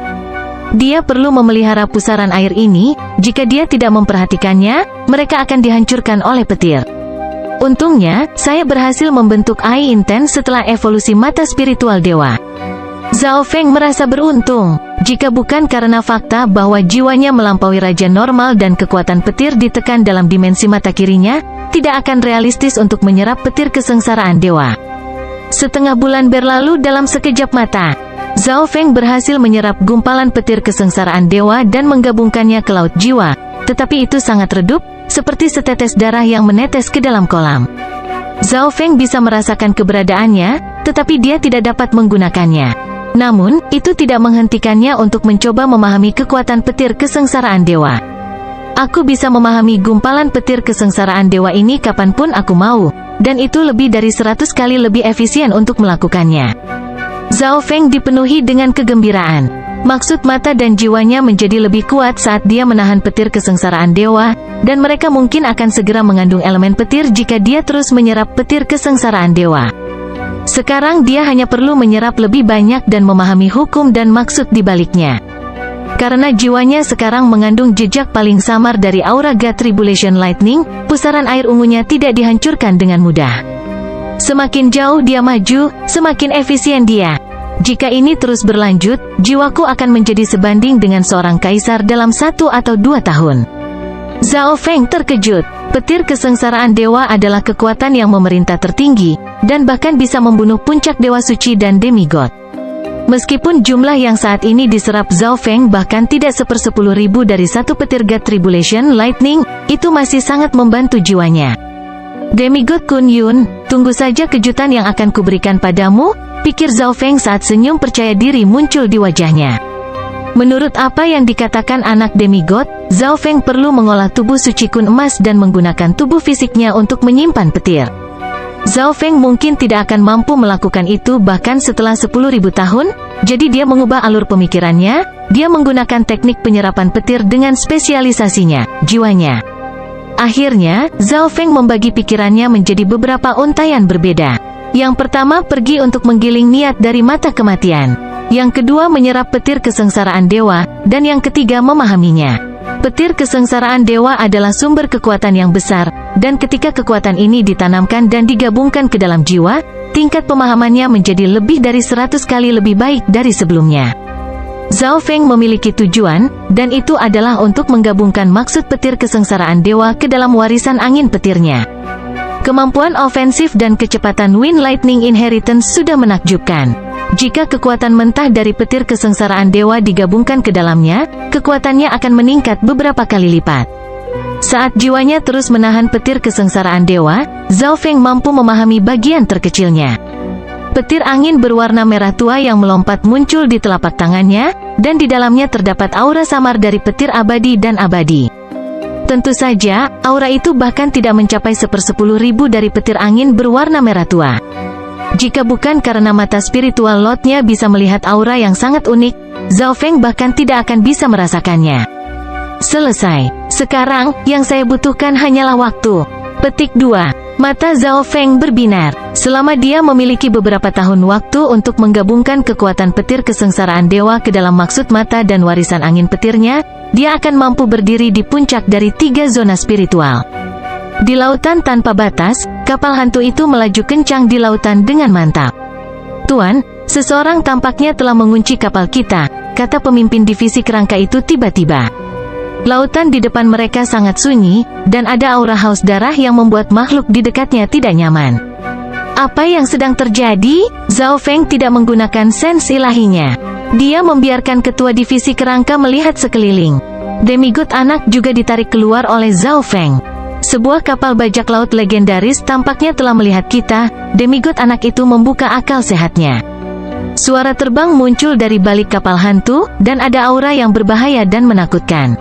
Dia perlu memelihara pusaran air ini, jika dia tidak memperhatikannya, mereka akan dihancurkan oleh petir. Untungnya, saya berhasil membentuk Eye Intent setelah evolusi mata spiritual dewa. Zhao Feng merasa beruntung. Jika bukan karena fakta bahwa jiwanya melampaui raja normal dan kekuatan petir ditekan dalam dimensi mata kirinya, tidak akan realistis untuk menyerap petir kesengsaraan dewa. Setengah bulan berlalu dalam sekejap mata. Zhao Feng berhasil menyerap gumpalan petir kesengsaraan dewa dan menggabungkannya ke laut jiwa, tetapi itu sangat redup, seperti setetes darah yang menetes ke dalam kolam. Zhao Feng bisa merasakan keberadaannya, tetapi dia tidak dapat menggunakannya. Namun, itu tidak menghentikannya untuk mencoba memahami kekuatan petir kesengsaraan dewa. Aku bisa memahami gumpalan petir kesengsaraan dewa ini kapanpun aku mau, dan itu lebih dari 100 kali lebih efisien untuk melakukannya. Zhao Feng dipenuhi dengan kegembiraan. Maksud mata dan jiwanya menjadi lebih kuat saat dia menahan petir kesengsaraan dewa, dan mereka mungkin akan segera mengandung elemen petir jika dia terus menyerap petir kesengsaraan dewa. Sekarang dia hanya perlu menyerap lebih banyak dan memahami hukum dan maksud di baliknya. Karena jiwanya sekarang mengandung jejak paling samar dari aura God Tribulation Lightning, pusaran air ungunya tidak dihancurkan dengan mudah. Semakin jauh dia maju, semakin efisien dia. Jika ini terus berlanjut, jiwaku akan menjadi sebanding dengan seorang kaisar dalam 1 atau 2 tahun. Zhao Feng terkejut. Petir kesengsaraan dewa adalah kekuatan yang memerintah tertinggi, dan bahkan bisa membunuh puncak dewa suci dan demigod. Meskipun jumlah yang saat ini diserap Zhao Feng bahkan tidak 1/10.000 dari satu petir God Tribulation Lightning, itu masih sangat membantu jiwanya. Demigod Kun Yun, tunggu saja kejutan yang akan kuberikan padamu, pikir Zhao Feng saat senyum percaya diri muncul di wajahnya. Menurut apa yang dikatakan anak demigod, Zhao Feng perlu mengolah tubuh suci kun emas dan menggunakan tubuh fisiknya untuk menyimpan petir. Zhao Feng mungkin tidak akan mampu melakukan itu bahkan setelah 10.000 tahun, jadi dia mengubah alur pemikirannya, dia menggunakan teknik penyerapan petir dengan spesialisasinya, jiwanya. Akhirnya, Zhao Feng membagi pikirannya menjadi beberapa untaian berbeda. Yang pertama pergi untuk menggiling niat dari mata kematian. Yang kedua menyerap petir kesengsaraan dewa, dan yang ketiga memahaminya. Petir kesengsaraan dewa adalah sumber kekuatan yang besar, dan ketika kekuatan ini ditanamkan dan digabungkan ke dalam jiwa, tingkat pemahamannya menjadi lebih dari 100 kali lebih baik dari sebelumnya. Zhao Feng memiliki tujuan, dan itu adalah untuk menggabungkan maksud petir kesengsaraan dewa ke dalam warisan angin petirnya. Kemampuan ofensif dan kecepatan Wind Lightning Inheritance sudah menakjubkan. Jika kekuatan mentah dari petir kesengsaraan dewa digabungkan ke dalamnya, kekuatannya akan meningkat beberapa kali lipat. Saat jiwanya terus menahan petir kesengsaraan dewa, Zhao Feng mampu memahami bagian terkecilnya. Petir angin berwarna merah tua yang melompat muncul di telapak tangannya, dan di dalamnya terdapat aura samar dari petir abadi dan abadi. Tentu saja, aura itu bahkan tidak mencapai 1/10.000 dari petir angin berwarna merah tua. Jika bukan karena mata spiritual Lordnya bisa melihat aura yang sangat unik, Zhao Feng bahkan tidak akan bisa merasakannya. Selesai. Sekarang, yang saya butuhkan hanyalah waktu. Petik 2. Mata Zhao Feng berbinar. Selama dia memiliki beberapa tahun waktu untuk menggabungkan kekuatan petir kesengsaraan dewa ke dalam maksud mata dan warisan angin petirnya, dia akan mampu berdiri di puncak dari 3 zona spiritual. Di lautan tanpa batas, kapal hantu itu melaju kencang di lautan dengan mantap. Tuan, seseorang tampaknya telah mengunci kapal kita, kata pemimpin divisi kerangka itu tiba-tiba. Lautan di depan mereka sangat sunyi, dan ada aura haus darah yang membuat makhluk di dekatnya tidak nyaman. Apa yang sedang terjadi? Zhao Feng tidak menggunakan sense ilahinya. Dia membiarkan ketua divisi kerangka melihat sekeliling. Demigod anak juga ditarik keluar oleh Zhao Feng. Sebuah kapal bajak laut legendaris tampaknya telah melihat kita. Demigod anak itu membuka akal sehatnya. Suara terbang muncul dari balik kapal hantu, dan ada aura yang berbahaya dan menakutkan.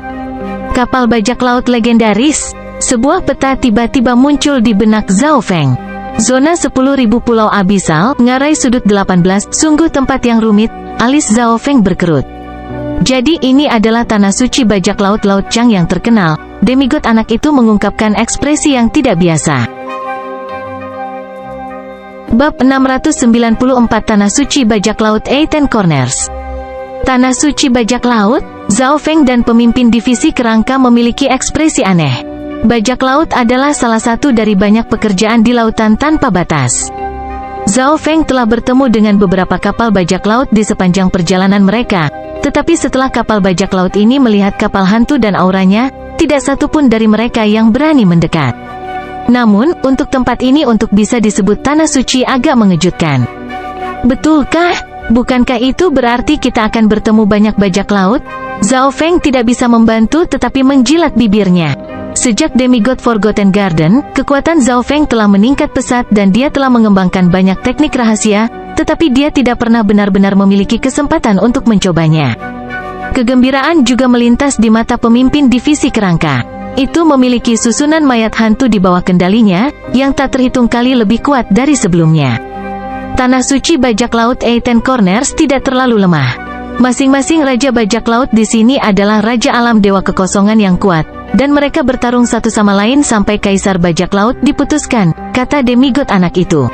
Kapal bajak laut legendaris. Sebuah peta tiba-tiba muncul di benak Zhao Feng. Zona 10.000 pulau abisal, ngarai sudut 18, sungguh tempat yang rumit, alis Zhao Feng berkerut. Jadi ini adalah tanah suci bajak laut Laut Chang yang terkenal. Demigod anak itu mengungkapkan ekspresi yang tidak biasa. Bab 694 Tanah Suci Bajak Laut Ten Corners. Tanah Suci Bajak Laut? Zhao Feng dan pemimpin divisi kerangka memiliki ekspresi aneh. Bajak laut adalah salah satu dari banyak pekerjaan di lautan tanpa batas. Zhao Feng telah bertemu dengan beberapa kapal bajak laut di sepanjang perjalanan mereka, tetapi setelah kapal bajak laut ini melihat kapal hantu dan auranya, tidak satu pun dari mereka yang berani mendekat. Namun, untuk tempat ini untuk bisa disebut tanah suci agak mengejutkan. Betulkah? Bukankah itu berarti kita akan bertemu banyak bajak laut? Zhao Feng tidak bisa membantu tetapi menjilat bibirnya. Sejak Demigod Forgotten Garden, kekuatan Zhao Feng telah meningkat pesat dan dia telah mengembangkan banyak teknik rahasia, tetapi dia tidak pernah benar-benar memiliki kesempatan untuk mencobanya. Kegembiraan juga melintas di mata pemimpin divisi kerangka. Itu memiliki susunan mayat hantu di bawah kendalinya, yang tak terhitung kali lebih kuat dari sebelumnya. Tanah suci bajak laut Eighteen Corners tidak terlalu lemah. Masing-masing raja bajak laut di sini adalah raja alam dewa kekosongan yang kuat, dan mereka bertarung satu sama lain sampai kaisar bajak laut diputuskan, kata demigod anak itu.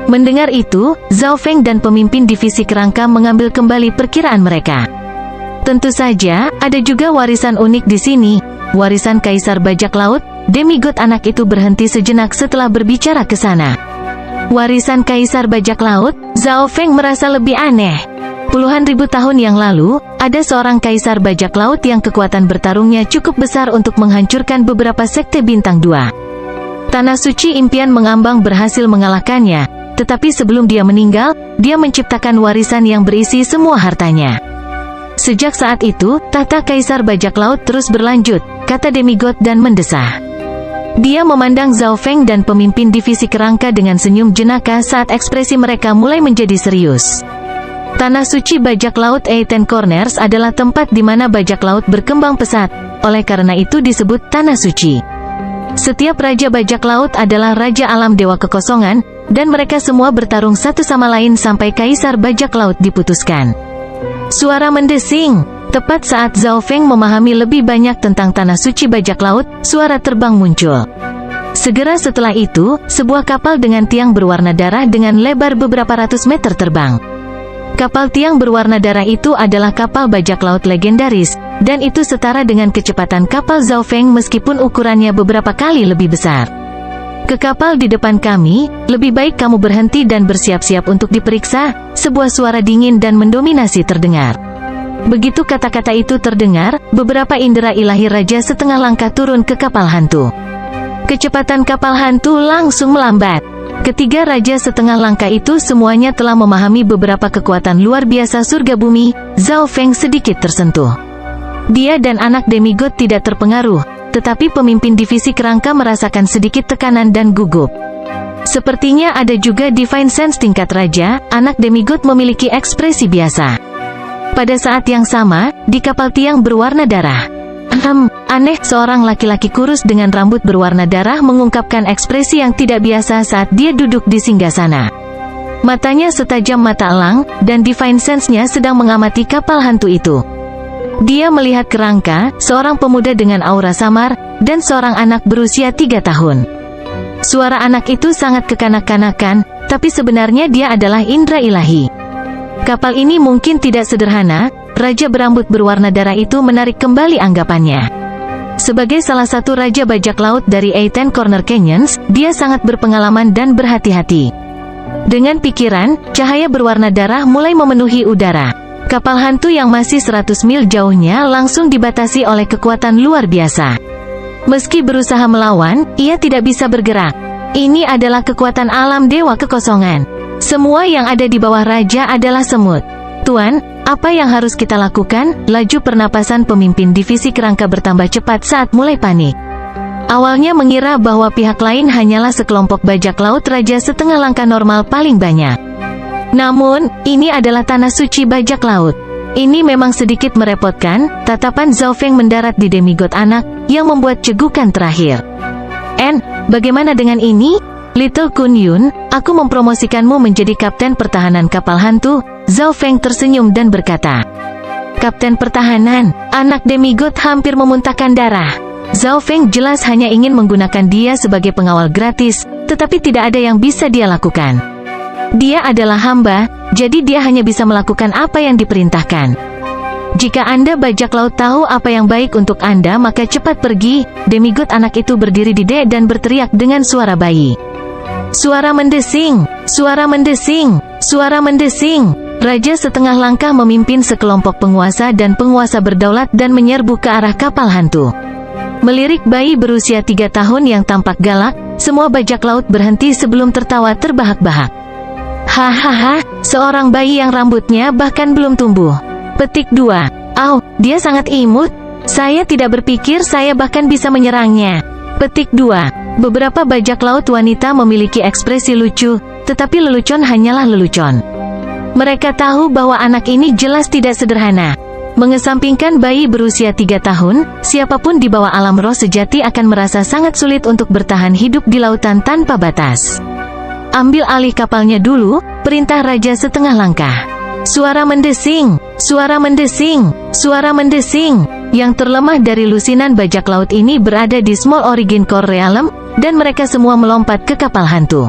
Mendengar itu, Zhao Feng dan pemimpin divisi kerangka mengambil kembali perkiraan mereka. Tentu saja, ada juga warisan unik di sini, warisan kaisar bajak laut. Demigod anak itu berhenti sejenak setelah berbicara ke sana. Warisan kaisar bajak laut, Zhao Feng merasa lebih aneh. Puluhan ribu tahun yang lalu, ada seorang kaisar bajak laut yang kekuatan bertarungnya cukup besar untuk menghancurkan beberapa sekte bintang 2. Tanah suci impian mengambang berhasil mengalahkannya, tetapi sebelum dia meninggal, dia menciptakan warisan yang berisi semua hartanya. Sejak saat itu, tahta kaisar bajak laut terus berlanjut, kata demigod dan mendesah. Dia memandang Zhao Feng dan pemimpin divisi kerangka dengan senyum jenaka saat ekspresi mereka mulai menjadi serius. Tanah suci bajak laut Eighteen Corners adalah tempat di mana bajak laut berkembang pesat, oleh karena itu disebut tanah suci. Setiap raja bajak laut adalah raja alam dewa kekosongan, dan mereka semua bertarung satu sama lain sampai kaisar bajak laut diputuskan. Suara mendesing. Tepat saat Zhao Feng memahami lebih banyak tentang tanah suci bajak laut, suara terbang muncul. Segera setelah itu, sebuah kapal dengan tiang berwarna darah dengan lebar beberapa ratus meter terbang. Kapal tiang berwarna darah itu adalah kapal bajak laut legendaris, dan itu setara dengan kecepatan kapal Zhao Feng meskipun ukurannya beberapa kali lebih besar. Ke kapal di depan kami, lebih baik kamu berhenti dan bersiap-siap untuk diperiksa, sebuah suara dingin dan mendominasi terdengar. Begitu kata-kata itu terdengar, beberapa indera ilahi raja setengah langkah turun ke kapal hantu. Kecepatan kapal hantu langsung melambat. Ketiga raja setengah langkah itu semuanya telah memahami beberapa kekuatan luar biasa surga bumi. Zhao Feng sedikit tersentuh. Dia dan anak demigod tidak terpengaruh, tetapi pemimpin divisi kerangka merasakan sedikit tekanan dan gugup. Sepertinya ada juga Divine Sense tingkat raja. Anak demigod memiliki ekspresi biasa. Pada saat yang sama, di kapal tiang berwarna darah. Aneh, seorang laki-laki kurus dengan rambut berwarna darah mengungkapkan ekspresi yang tidak biasa saat dia duduk di singgasana. Matanya setajam mata elang, dan Divine Sense-nya sedang mengamati kapal hantu itu. Dia melihat kerangka, seorang pemuda dengan aura samar, dan seorang anak berusia 3 tahun. Suara anak itu sangat kekanak-kanakan, tapi sebenarnya dia adalah indera ilahi. Kapal ini mungkin tidak sederhana. Raja berambut berwarna darah itu menarik kembali anggapannya. Sebagai salah satu raja bajak laut dari Eighteen Corner Canyons, dia sangat berpengalaman dan berhati-hati. Dengan pikiran, cahaya berwarna darah mulai memenuhi udara. Kapal hantu yang masih 100 mil jauhnya langsung dibatasi oleh kekuatan luar biasa. Meski berusaha melawan, ia tidak bisa bergerak. Ini adalah kekuatan alam dewa kekosongan. Semua yang ada di bawah raja adalah semut. Tuan, apa yang harus kita lakukan? Laju pernapasan pemimpin divisi kerangka bertambah cepat saat mulai panik. Awalnya mengira bahwa pihak lain hanyalah sekelompok bajak laut raja setengah langkah normal paling banyak. Namun, ini adalah tanah suci bajak laut. Ini memang sedikit merepotkan. Tatapan Zhao Feng mendarat di demigod anak, yang membuat cegukan terakhir. Bagaimana dengan ini? Little Kun Yun, aku mempromosikanmu menjadi kapten pertahanan kapal hantu. Zhao Feng tersenyum dan berkata. Kapten pertahanan, anak demigod hampir memuntahkan darah. Zhao Feng jelas hanya ingin menggunakan dia sebagai pengawal gratis, tetapi tidak ada yang bisa dia lakukan. Dia adalah hamba, jadi dia hanya bisa melakukan apa yang diperintahkan. Jika Anda bajak laut tahu apa yang baik untuk Anda, maka cepat pergi. Demigod anak itu berdiri di dek dan berteriak dengan suara bayi. Suara mendesing, suara mendesing, suara mendesing. Raja setengah langkah memimpin sekelompok penguasa dan penguasa berdaulat dan menyerbu ke arah kapal hantu. Melirik bayi berusia 3 tahun yang tampak galak, semua bajak laut berhenti sebelum tertawa terbahak-bahak. Hahaha, seorang bayi yang rambutnya bahkan belum tumbuh. Petik 2. Dia sangat imut. Saya tidak berpikir saya bahkan bisa menyerangnya. Petik 2. Beberapa bajak laut wanita memiliki ekspresi lucu, tetapi lelucon hanyalah lelucon. Mereka tahu bahwa anak ini jelas tidak sederhana. Mengesampingkan bayi berusia 3 tahun, siapapun di bawah alam roh sejati akan merasa sangat sulit untuk bertahan hidup di lautan tanpa batas. Ambil alih kapalnya dulu, perintah raja setengah langkah. Suara mendesing, suara mendesing, suara mendesing. Yang terlemah dari lusinan bajak laut ini berada di Small Origin Core Realm, dan mereka semua melompat ke kapal hantu.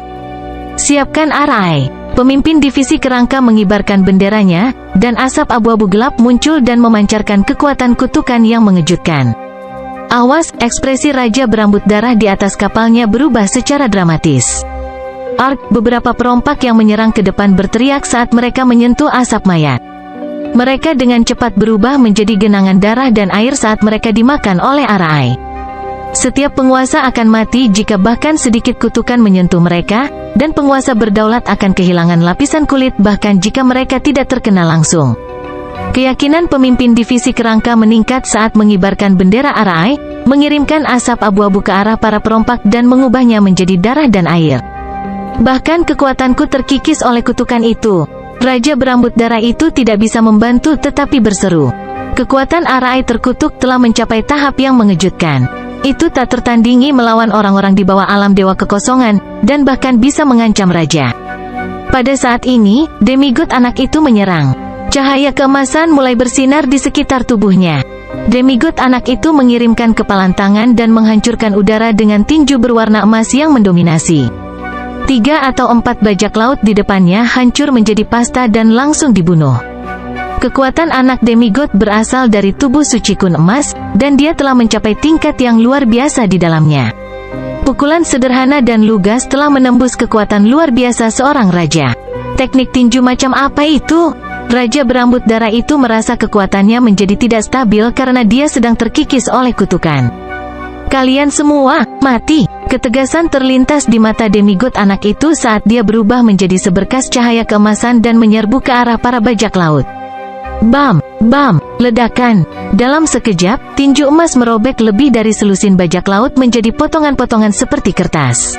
Siapkan arai. Pemimpin divisi kerangka mengibarkan benderanya, dan asap abu-abu gelap muncul dan memancarkan kekuatan kutukan yang mengejutkan. Awas, ekspresi raja berambut darah di atas kapalnya berubah secara dramatis. Beberapa perompak yang menyerang ke depan berteriak saat mereka menyentuh asap mayat. Mereka dengan cepat berubah menjadi genangan darah dan air saat mereka dimakan oleh arai. Setiap penguasa akan mati jika bahkan sedikit kutukan menyentuh mereka, dan penguasa berdaulat akan kehilangan lapisan kulit bahkan jika mereka tidak terkena langsung. Keyakinan pemimpin divisi kerangka meningkat saat mengibarkan bendera arai, mengirimkan asap abu-abu ke arah para perompak dan mengubahnya menjadi darah dan air. Bahkan kekuatanku terkikis oleh kutukan itu. Raja berambut darah itu tidak bisa membantu tetapi berseru. Kekuatan arai terkutuk telah mencapai tahap yang mengejutkan. Itu tak tertandingi melawan orang-orang di bawah alam dewa kekosongan, dan bahkan bisa mengancam raja. Pada saat ini, demigod anak itu menyerang. Cahaya keemasan mulai bersinar di sekitar tubuhnya. Demigod anak itu mengirimkan kepalan tangan dan menghancurkan udara dengan tinju berwarna emas yang mendominasi. 3 atau 4 bajak laut di depannya hancur menjadi pasta dan langsung dibunuh. Kekuatan anak demigod berasal dari tubuh suci kun emas, dan dia telah mencapai tingkat yang luar biasa di dalamnya. Pukulan sederhana dan lugas telah menembus kekuatan luar biasa seorang raja. Teknik tinju macam apa itu? Raja berambut darah itu merasa kekuatannya menjadi tidak stabil karena dia sedang terkikis oleh kutukan. Kalian semua, mati! Ketegasan terlintas di mata demigod anak itu saat dia berubah menjadi seberkas cahaya keemasan dan menyerbu ke arah para bajak laut. Bam! Bam! Ledakan! Dalam sekejap, tinju emas merobek lebih dari selusin bajak laut menjadi potongan-potongan seperti kertas.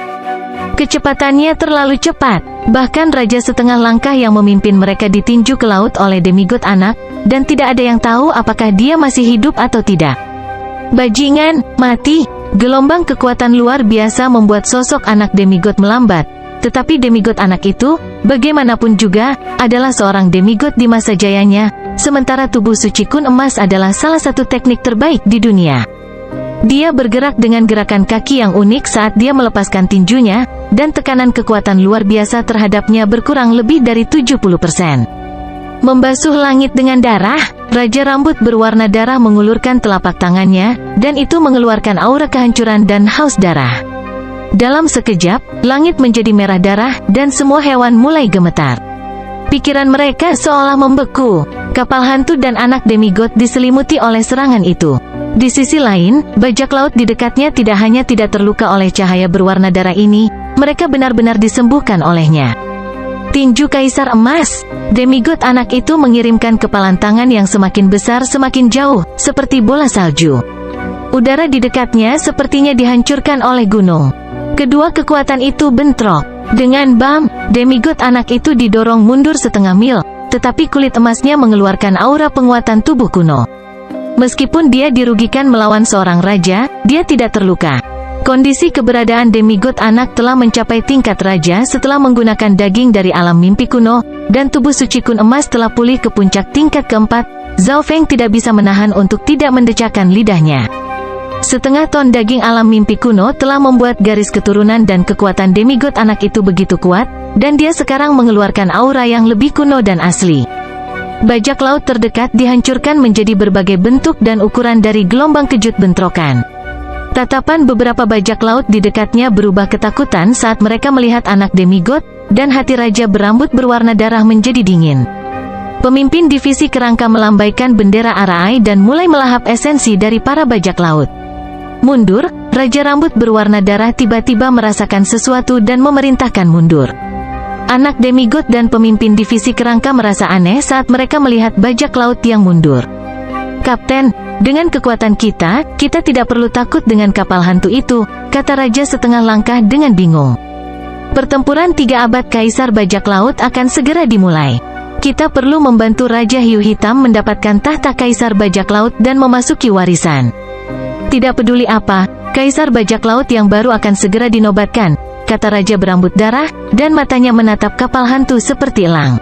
Kecepatannya terlalu cepat, bahkan raja setengah langkah yang memimpin mereka ditinju ke laut oleh demigod anak, dan tidak ada yang tahu apakah dia masih hidup atau tidak. Bajingan, mati! Gelombang kekuatan luar biasa membuat sosok anak demigod melambat. Tetapi demigod anak itu, bagaimanapun juga, adalah seorang demigod di masa jayanya, sementara tubuh suci kun emas adalah salah satu teknik terbaik di dunia. Dia bergerak dengan gerakan kaki yang unik saat dia melepaskan tinjunya, dan tekanan kekuatan luar biasa terhadapnya berkurang lebih dari 70%. Membasuh langit dengan darah, raja rambut berwarna darah mengulurkan telapak tangannya, dan itu mengeluarkan aura kehancuran dan haus darah. Dalam sekejap, langit menjadi merah darah, dan semua hewan mulai gemetar. Pikiran mereka seolah membeku. Kapal hantu dan anak demigod diselimuti oleh serangan itu. Di sisi lain, bajak laut di dekatnya tidak hanya tidak terluka oleh cahaya berwarna darah ini, mereka benar-benar disembuhkan olehnya. Tinju kaisar emas. Demigod anak itu mengirimkan kepalan tangan yang semakin besar semakin jauh, seperti bola salju. Udara di dekatnya sepertinya dihancurkan oleh gunung. Kedua kekuatan itu bentrok. Dengan bam, demigod anak itu didorong mundur setengah mil, tetapi kulit emasnya mengeluarkan aura penguatan tubuh kuno. Meskipun dia dirugikan melawan seorang raja, dia tidak terluka. Kondisi keberadaan demigod anak telah mencapai tingkat raja setelah menggunakan daging dari alam mimpi kuno, dan tubuh suci kun emas telah pulih ke puncak tingkat keempat. Zhao Feng tidak bisa menahan untuk tidak mendecakkan lidahnya. Setengah ton daging alam mimpi kuno telah membuat garis keturunan dan kekuatan demigod anak itu begitu kuat, dan dia sekarang mengeluarkan aura yang lebih kuno dan asli. Bajak laut terdekat dihancurkan menjadi berbagai bentuk dan ukuran dari gelombang kejut bentrokan. Tatapan beberapa bajak laut di dekatnya berubah ketakutan saat mereka melihat anak demigod, dan hati raja berambut berwarna darah menjadi dingin. Pemimpin divisi kerangka melambaikan bendera Arai dan mulai melahap esensi dari para bajak laut. Mundur, raja rambut berwarna darah tiba-tiba merasakan sesuatu dan memerintahkan mundur. Anak demigod dan pemimpin divisi kerangka merasa aneh saat mereka melihat bajak laut yang mundur. "Kapten, dengan kekuatan kita tidak perlu takut dengan kapal hantu itu," kata raja setengah langkah dengan bingung. "Pertempuran 3 abad Kaisar Bajak Laut akan segera dimulai. Kita perlu membantu Raja Hiu Hitam mendapatkan tahta Kaisar Bajak Laut dan memasuki warisan. Tidak peduli apa, Kaisar Bajak Laut yang baru akan segera dinobatkan," kata raja berambut darah, dan matanya menatap kapal hantu seperti elang.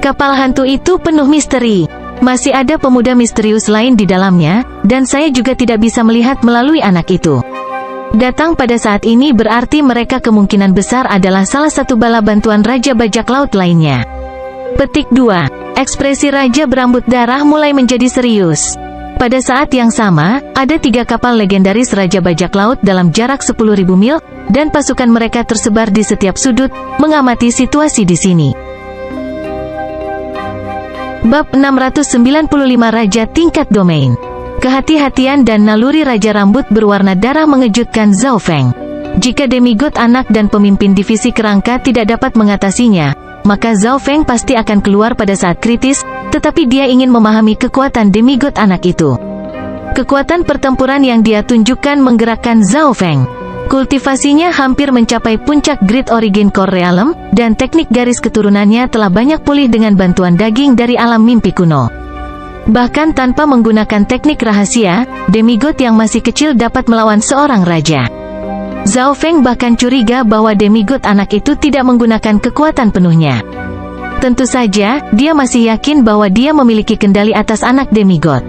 Kapal hantu itu penuh misteri. Masih ada pemuda misterius lain di dalamnya, dan saya juga tidak bisa melihat melalui anak itu. Datang pada saat ini berarti mereka kemungkinan besar adalah salah satu bala bantuan Raja Bajak Laut lainnya. Petik 2. Ekspresi Raja berambut darah mulai menjadi serius. Pada saat yang sama, ada 3 kapal legendaris Raja Bajak Laut dalam jarak 10.000 mil, dan pasukan mereka tersebar di setiap sudut, mengamati situasi di sini. Bab 695 Raja Tingkat Domain. Kehati-hatian dan naluri Raja Rambut berwarna darah mengejutkan Zhao Feng. Jika demigod anak dan pemimpin divisi kerangka tidak dapat mengatasinya, maka Zhao Feng pasti akan keluar pada saat kritis, tetapi dia ingin memahami kekuatan demigod anak itu. Kekuatan pertempuran yang dia tunjukkan menggerakkan Zhao Feng. Kultivasinya hampir mencapai puncak Great Origin Core Realm, dan teknik garis keturunannya telah banyak pulih dengan bantuan daging dari alam mimpi kuno. Bahkan tanpa menggunakan teknik rahasia, demigod yang masih kecil dapat melawan seorang raja. Zhao Feng bahkan curiga bahwa demigod anak itu tidak menggunakan kekuatan penuhnya. Tentu saja, dia masih yakin bahwa dia memiliki kendali atas anak demigod.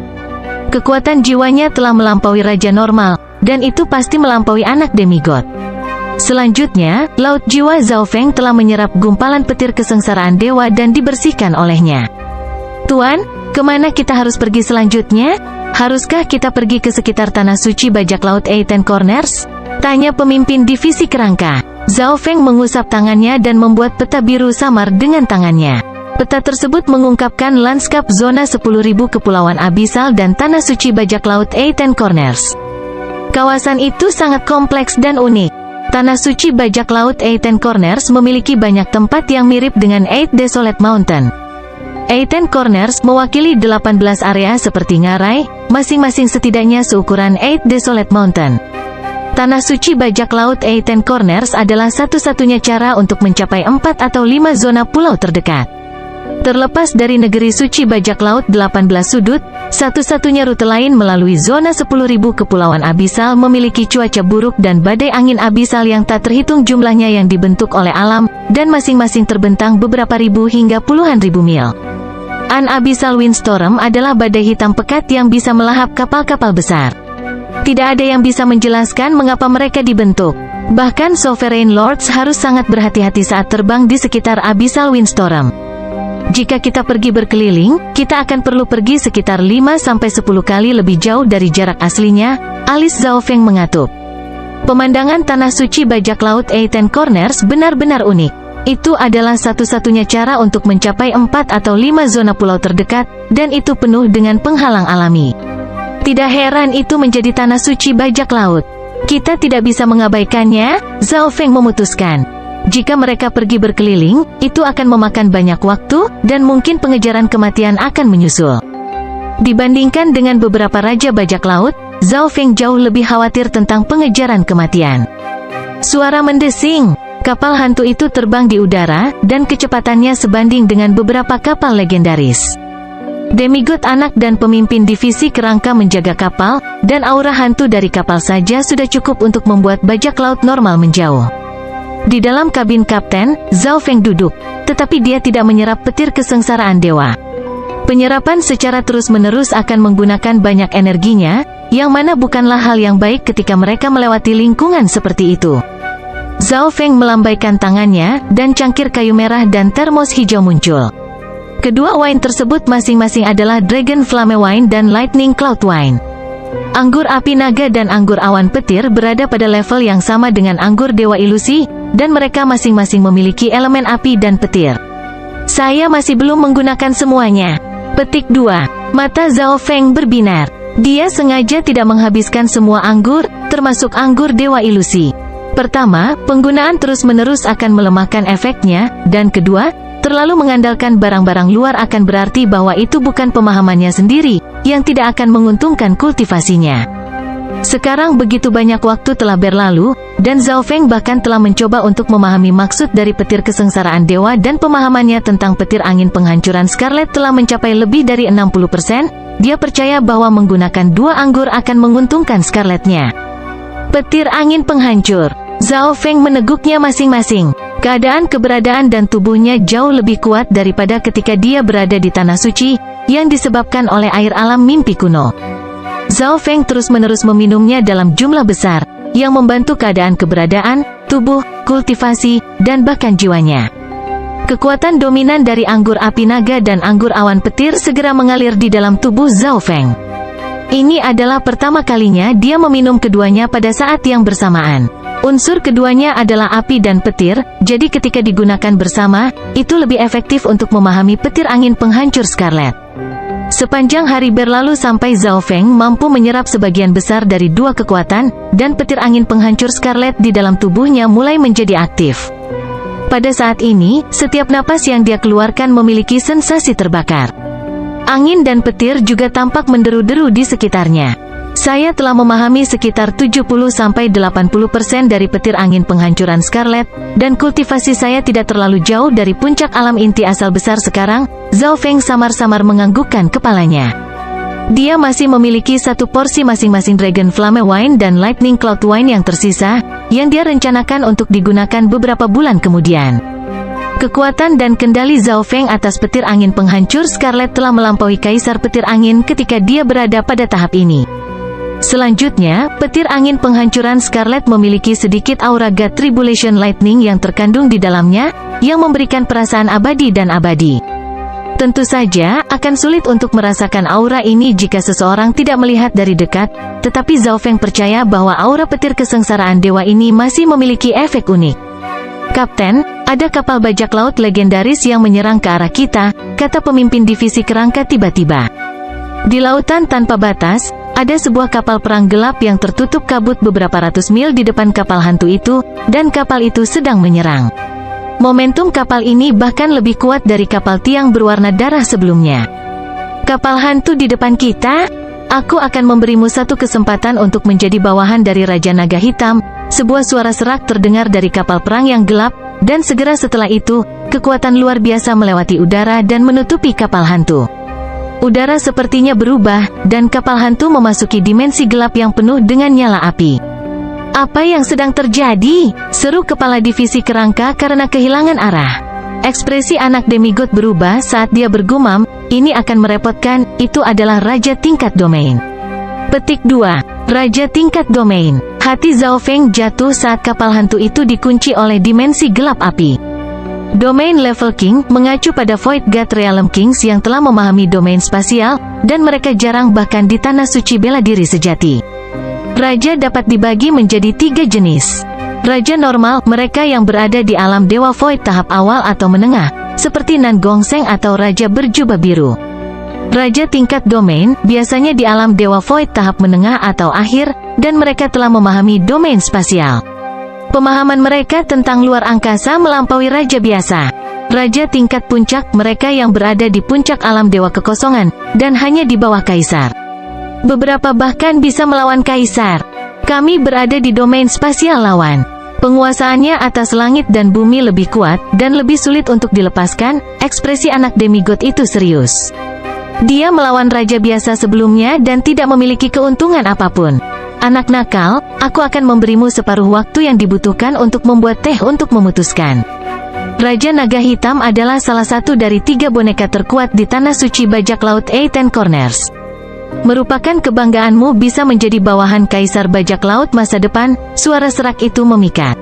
Kekuatan jiwanya telah melampaui raja normal, dan itu pasti melampaui anak demigod. Selanjutnya, laut jiwa Zhao Feng telah menyerap gumpalan petir kesengsaraan dewa dan dibersihkan olehnya. "Tuan, kemana kita harus pergi selanjutnya? Haruskah kita pergi ke sekitar tanah suci Bajak Laut Ten Corners?" tanya pemimpin divisi kerangka. Zhao Feng mengusap tangannya dan membuat peta biru samar dengan tangannya. Peta tersebut mengungkapkan lanskap zona 10.000 kepulauan abisal dan tanah suci Bajak Laut Ten Corners. Kawasan itu sangat kompleks dan unik. Tanah suci Bajak Laut Ten Corners memiliki banyak tempat yang mirip dengan Eight Desolate Mountain. Ten Corners mewakili 18 area seperti ngarai, masing-masing setidaknya seukuran Eight Desolate Mountain. Tanah suci Bajak Laut Ten Corners adalah satu-satunya cara untuk mencapai 4 atau 5 zona pulau terdekat. Terlepas dari negeri suci Bajak Laut 18 sudut, satu-satunya rute lain melalui zona 10.000 kepulauan abisal memiliki cuaca buruk dan badai angin abisal yang tak terhitung jumlahnya yang dibentuk oleh alam, dan masing-masing terbentang beberapa ribu hingga puluhan ribu mil. An Abyssal Windstorm adalah badai hitam pekat yang bisa melahap kapal-kapal besar. Tidak ada yang bisa menjelaskan mengapa mereka dibentuk. Bahkan Sovereign Lords harus sangat berhati-hati saat terbang di sekitar Abyssal Windstorm. Jika kita pergi berkeliling, kita akan perlu pergi sekitar 5-10 kali lebih jauh dari jarak aslinya, alis Zhao Feng mengatup. Pemandangan tanah suci Bajak Laut Ten Corners benar-benar unik. Itu adalah satu-satunya cara untuk mencapai 4 atau 5 zona pulau terdekat, dan itu penuh dengan penghalang alami. Tidak heran itu menjadi tanah suci Bajak Laut. Kita tidak bisa mengabaikannya, Zhao Feng memutuskan. Jika mereka pergi berkeliling, itu akan memakan banyak waktu, dan mungkin pengejaran kematian akan menyusul. Dibandingkan dengan beberapa raja bajak laut, Zhao Feng jauh lebih khawatir tentang pengejaran kematian. Suara mendesing. Kapal hantu itu terbang di udara, dan kecepatannya sebanding dengan beberapa kapal legendaris. Demigod anak dan pemimpin divisi kerangka menjaga kapal, dan aura hantu dari kapal saja sudah cukup untuk membuat bajak laut normal menjauh. Di dalam kabin kapten, Zhao Feng duduk, tetapi dia tidak menyerap petir kesengsaraan dewa. Penyerapan secara terus-menerus akan menggunakan banyak energinya, yang mana bukanlah hal yang baik ketika mereka melewati lingkungan seperti itu. Zhao Feng melambaikan tangannya, dan cangkir kayu merah dan termos hijau muncul. Kedua wine tersebut masing-masing adalah Dragon Flame Wine dan Lightning Cloud Wine. Anggur api naga dan anggur awan petir berada pada level yang sama dengan anggur dewa ilusi, dan mereka masing-masing memiliki elemen api dan petir. Saya masih belum menggunakan semuanya. Petik 2. Mata Zhao Feng berbinar. Dia sengaja tidak menghabiskan semua anggur, termasuk anggur dewa ilusi. Pertama, penggunaan terus-menerus akan melemahkan efeknya, dan kedua, terlalu mengandalkan barang-barang luar akan berarti bahwa itu bukan pemahamannya sendiri, yang tidak akan menguntungkan kultivasinya. Sekarang begitu banyak waktu telah berlalu, dan Zhao Feng bahkan telah mencoba untuk memahami maksud dari petir kesengsaraan dewa dan pemahamannya tentang petir angin penghancuran Scarlet telah mencapai lebih dari 60%, dia percaya bahwa menggunakan dua anggur akan menguntungkan Scarletnya. Petir angin penghancur. Zhao Feng meneguknya masing-masing. Keadaan keberadaan dan tubuhnya jauh lebih kuat daripada ketika dia berada di Tanah Suci, yang disebabkan oleh air alam mimpi kuno. Zhao Feng terus-menerus meminumnya dalam jumlah besar, yang membantu keadaan keberadaan, tubuh, kultivasi, dan bahkan jiwanya. Kekuatan dominan dari anggur api naga dan anggur awan petir segera mengalir di dalam tubuh Zhao Feng. Ini adalah pertama kalinya dia meminum keduanya pada saat yang bersamaan. Unsur keduanya adalah api dan petir, jadi ketika digunakan bersama, itu lebih efektif untuk memahami petir angin penghancur Scarlet. Sepanjang hari berlalu sampai Zhao Feng mampu menyerap sebagian besar dari dua kekuatan, dan petir angin penghancur Scarlet di dalam tubuhnya mulai menjadi aktif. Pada saat ini, setiap napas yang dia keluarkan memiliki sensasi terbakar. Angin dan petir juga tampak menderu-deru di sekitarnya. Saya telah memahami sekitar 70-80% dari petir angin penghancuran Scarlet, dan kultivasi saya tidak terlalu jauh dari puncak alam inti asal besar sekarang. Zhao Feng samar-samar menganggukkan kepalanya. Dia masih memiliki satu porsi masing-masing Dragon Flame Wine dan Lightning Cloud Wine yang tersisa, yang dia rencanakan untuk digunakan beberapa bulan kemudian. Kekuatan dan kendali Zhao Feng atas petir angin penghancur Scarlet telah melampaui Kaisar Petir Angin ketika dia berada pada tahap ini. Selanjutnya, petir angin penghancuran Scarlet memiliki sedikit aura God Tribulation Lightning yang terkandung di dalamnya, yang memberikan perasaan abadi dan abadi. Tentu saja, akan sulit untuk merasakan aura ini jika seseorang tidak melihat dari dekat, tetapi Zhao Feng percaya bahwa aura petir kesengsaraan dewa ini masih memiliki efek unik. Kapten, ada kapal bajak laut legendaris yang menyerang ke arah kita, kata pemimpin divisi kerangka tiba-tiba. Di lautan tanpa batas, ada sebuah kapal perang gelap yang tertutup kabut beberapa ratus mil di depan kapal hantu itu, dan kapal itu sedang menyerang. Momentum kapal ini bahkan lebih kuat dari kapal tiang berwarna darah sebelumnya. Kapal hantu di depan kita? Aku akan memberimu satu kesempatan untuk menjadi bawahan dari Raja Naga Hitam. Sebuah suara serak terdengar dari kapal perang yang gelap, dan segera setelah itu, kekuatan luar biasa melewati udara dan menutupi kapal hantu. Udara sepertinya berubah, dan kapal hantu memasuki dimensi gelap yang penuh dengan nyala api. Apa yang sedang terjadi? Seru kepala divisi kerangka karena kehilangan arah. Ekspresi anak demigod berubah saat dia bergumam, ini akan merepotkan, itu adalah Raja Tingkat Domain. Petik 2. Raja Tingkat Domain. Hati Zhao Feng jatuh saat kapal hantu itu dikunci oleh dimensi gelap api. Domain Level King mengacu pada Void God Realm Kings yang telah memahami domain spasial, dan mereka jarang bahkan di Tanah Suci bela diri sejati. Raja dapat dibagi menjadi 3 jenis. Raja normal, mereka yang berada di alam Dewa Void tahap awal atau menengah, seperti Nan Gongseng atau Raja Berjubah Biru. Raja tingkat domain, biasanya di alam Dewa Void tahap menengah atau akhir, dan mereka telah memahami domain spasial. Pemahaman mereka tentang luar angkasa melampaui raja biasa. Raja tingkat puncak, mereka yang berada di puncak alam Dewa Kekosongan, dan hanya di bawah Kaisar. Beberapa bahkan bisa melawan Kaisar. Kami berada di domain spasial lawan. Penguasaannya atas langit dan bumi lebih kuat, dan lebih sulit untuk dilepaskan. Ekspresi anak demigod itu serius. Dia melawan raja biasa sebelumnya dan tidak memiliki keuntungan apapun. Anak nakal, aku akan memberimu separuh waktu yang dibutuhkan untuk membuat teh untuk memutuskan. Raja Naga Hitam adalah salah satu dari 3 boneka terkuat di Tanah Suci Bajak Laut Ten Corners. Merupakan kebanggaanmu bisa menjadi bawahan Kaisar Bajak Laut masa depan, suara serak itu memikat.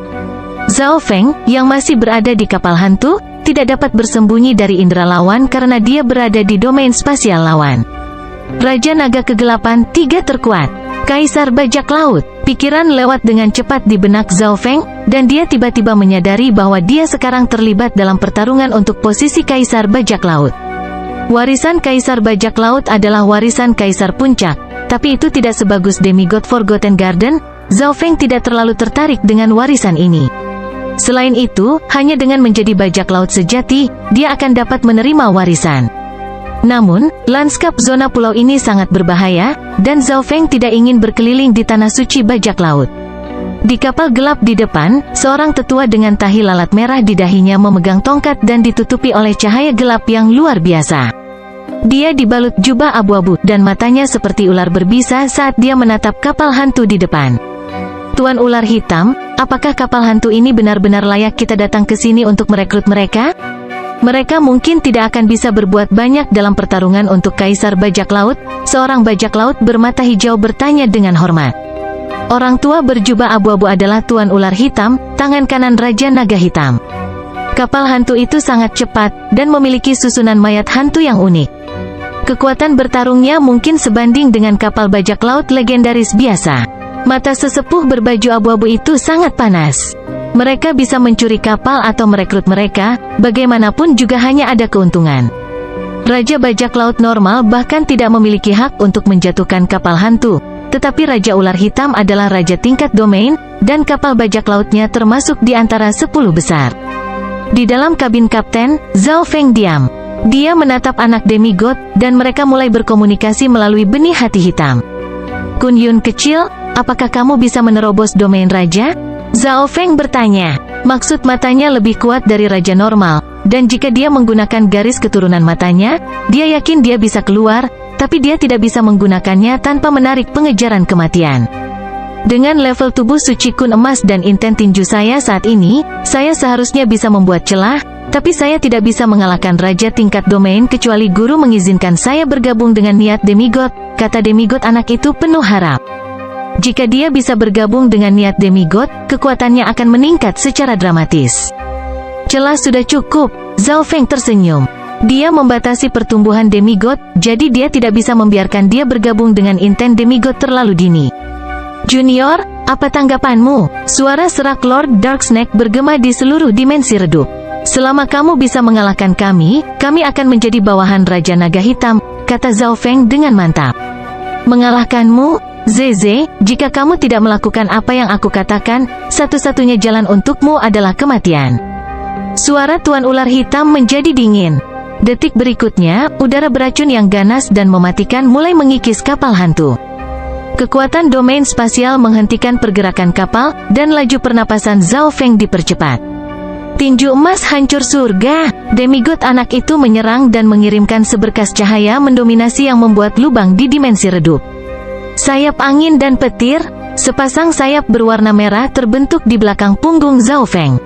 Zhao Feng, yang masih berada di kapal hantu, tidak dapat bersembunyi dari indera lawan karena dia berada di domain spasial lawan. Raja Naga Kegelapan 3 terkuat, Kaisar Bajak Laut. Pikiran lewat dengan cepat di benak Zhao Feng, dan dia tiba-tiba menyadari bahwa dia sekarang terlibat dalam pertarungan untuk posisi Kaisar Bajak Laut. Warisan Kaisar Bajak Laut adalah warisan Kaisar Puncak, tapi itu tidak sebagus Demigod Forgotten Garden. Zhao Feng tidak terlalu tertarik dengan warisan ini. Selain itu, hanya dengan menjadi bajak laut sejati, dia akan dapat menerima warisan. Namun, lanskap zona pulau ini sangat berbahaya, dan Zhao Feng tidak ingin berkeliling di tanah suci bajak laut. Di kapal gelap di depan, seorang tetua dengan tahi lalat merah di dahinya memegang tongkat dan ditutupi oleh cahaya gelap yang luar biasa. Dia dibalut jubah abu-abu, dan matanya seperti ular berbisa saat dia menatap kapal hantu di depan. Tuan Ular Hitam, apakah kapal hantu ini benar-benar layak kita datang ke sini untuk merekrut mereka? Mereka mungkin tidak akan bisa berbuat banyak dalam pertarungan untuk Kaisar Bajak Laut. Seorang bajak laut bermata hijau bertanya dengan hormat. Orang tua berjubah abu-abu adalah Tuan Ular Hitam, tangan kanan Raja Naga Hitam. Kapal hantu itu sangat cepat, dan memiliki susunan mayat hantu yang unik. Kekuatan bertarungnya mungkin sebanding dengan kapal bajak laut legendaris biasa. Mata sesepuh berbaju abu-abu itu sangat panas. Mereka bisa mencuri kapal atau merekrut mereka, bagaimanapun juga hanya ada keuntungan. Raja Bajak Laut normal bahkan tidak memiliki hak untuk menjatuhkan kapal hantu, tetapi Raja Ular Hitam adalah raja tingkat domain, dan kapal bajak lautnya termasuk di antara 10 besar. Di dalam kabin kapten, Zhao Feng diam. Dia menatap anak demigod, dan mereka mulai berkomunikasi melalui benih hati hitam. Kun Yun kecil, apakah kamu bisa menerobos domain raja? Zhao Feng bertanya. Maksud matanya lebih kuat dari raja normal, dan jika dia menggunakan garis keturunan matanya, dia yakin dia bisa keluar, tapi dia tidak bisa menggunakannya tanpa menarik pengejaran kematian. Dengan level tubuh suci kun emas dan inten tinju saya saat ini, saya seharusnya bisa membuat celah, tapi saya tidak bisa mengalahkan raja tingkat domain kecuali guru mengizinkan saya bergabung dengan niat demigod, kata demigod anak itu penuh harap. Jika dia bisa bergabung dengan niat demigod, kekuatannya akan meningkat secara dramatis. Celah sudah cukup, Zhao Feng tersenyum. Dia membatasi pertumbuhan demigod, jadi dia tidak bisa membiarkan dia bergabung dengan inten demigod terlalu dini. Junior, apa tanggapanmu? Suara serak Lord Darksnake bergema di seluruh dimensi redup. Selama kamu bisa mengalahkan kami akan menjadi bawahan Raja Naga Hitam, kata Zhao Feng dengan mantap. Mengalahkanmu? Zeze, jika kamu tidak melakukan apa yang aku katakan, satu-satunya jalan untukmu adalah kematian. Suara Tuan Ular Hitam menjadi dingin. Detik berikutnya, udara beracun yang ganas dan mematikan mulai mengikis kapal hantu. Kekuatan domain spasial menghentikan pergerakan kapal, dan laju pernapasan Zhao Feng dipercepat. Tinju emas hancur surga. Demigod anak itu menyerang dan mengirimkan seberkas cahaya mendominasi yang membuat lubang di dimensi redup. Sayap angin dan petir, sepasang sayap berwarna merah terbentuk di belakang punggung Zhao Feng.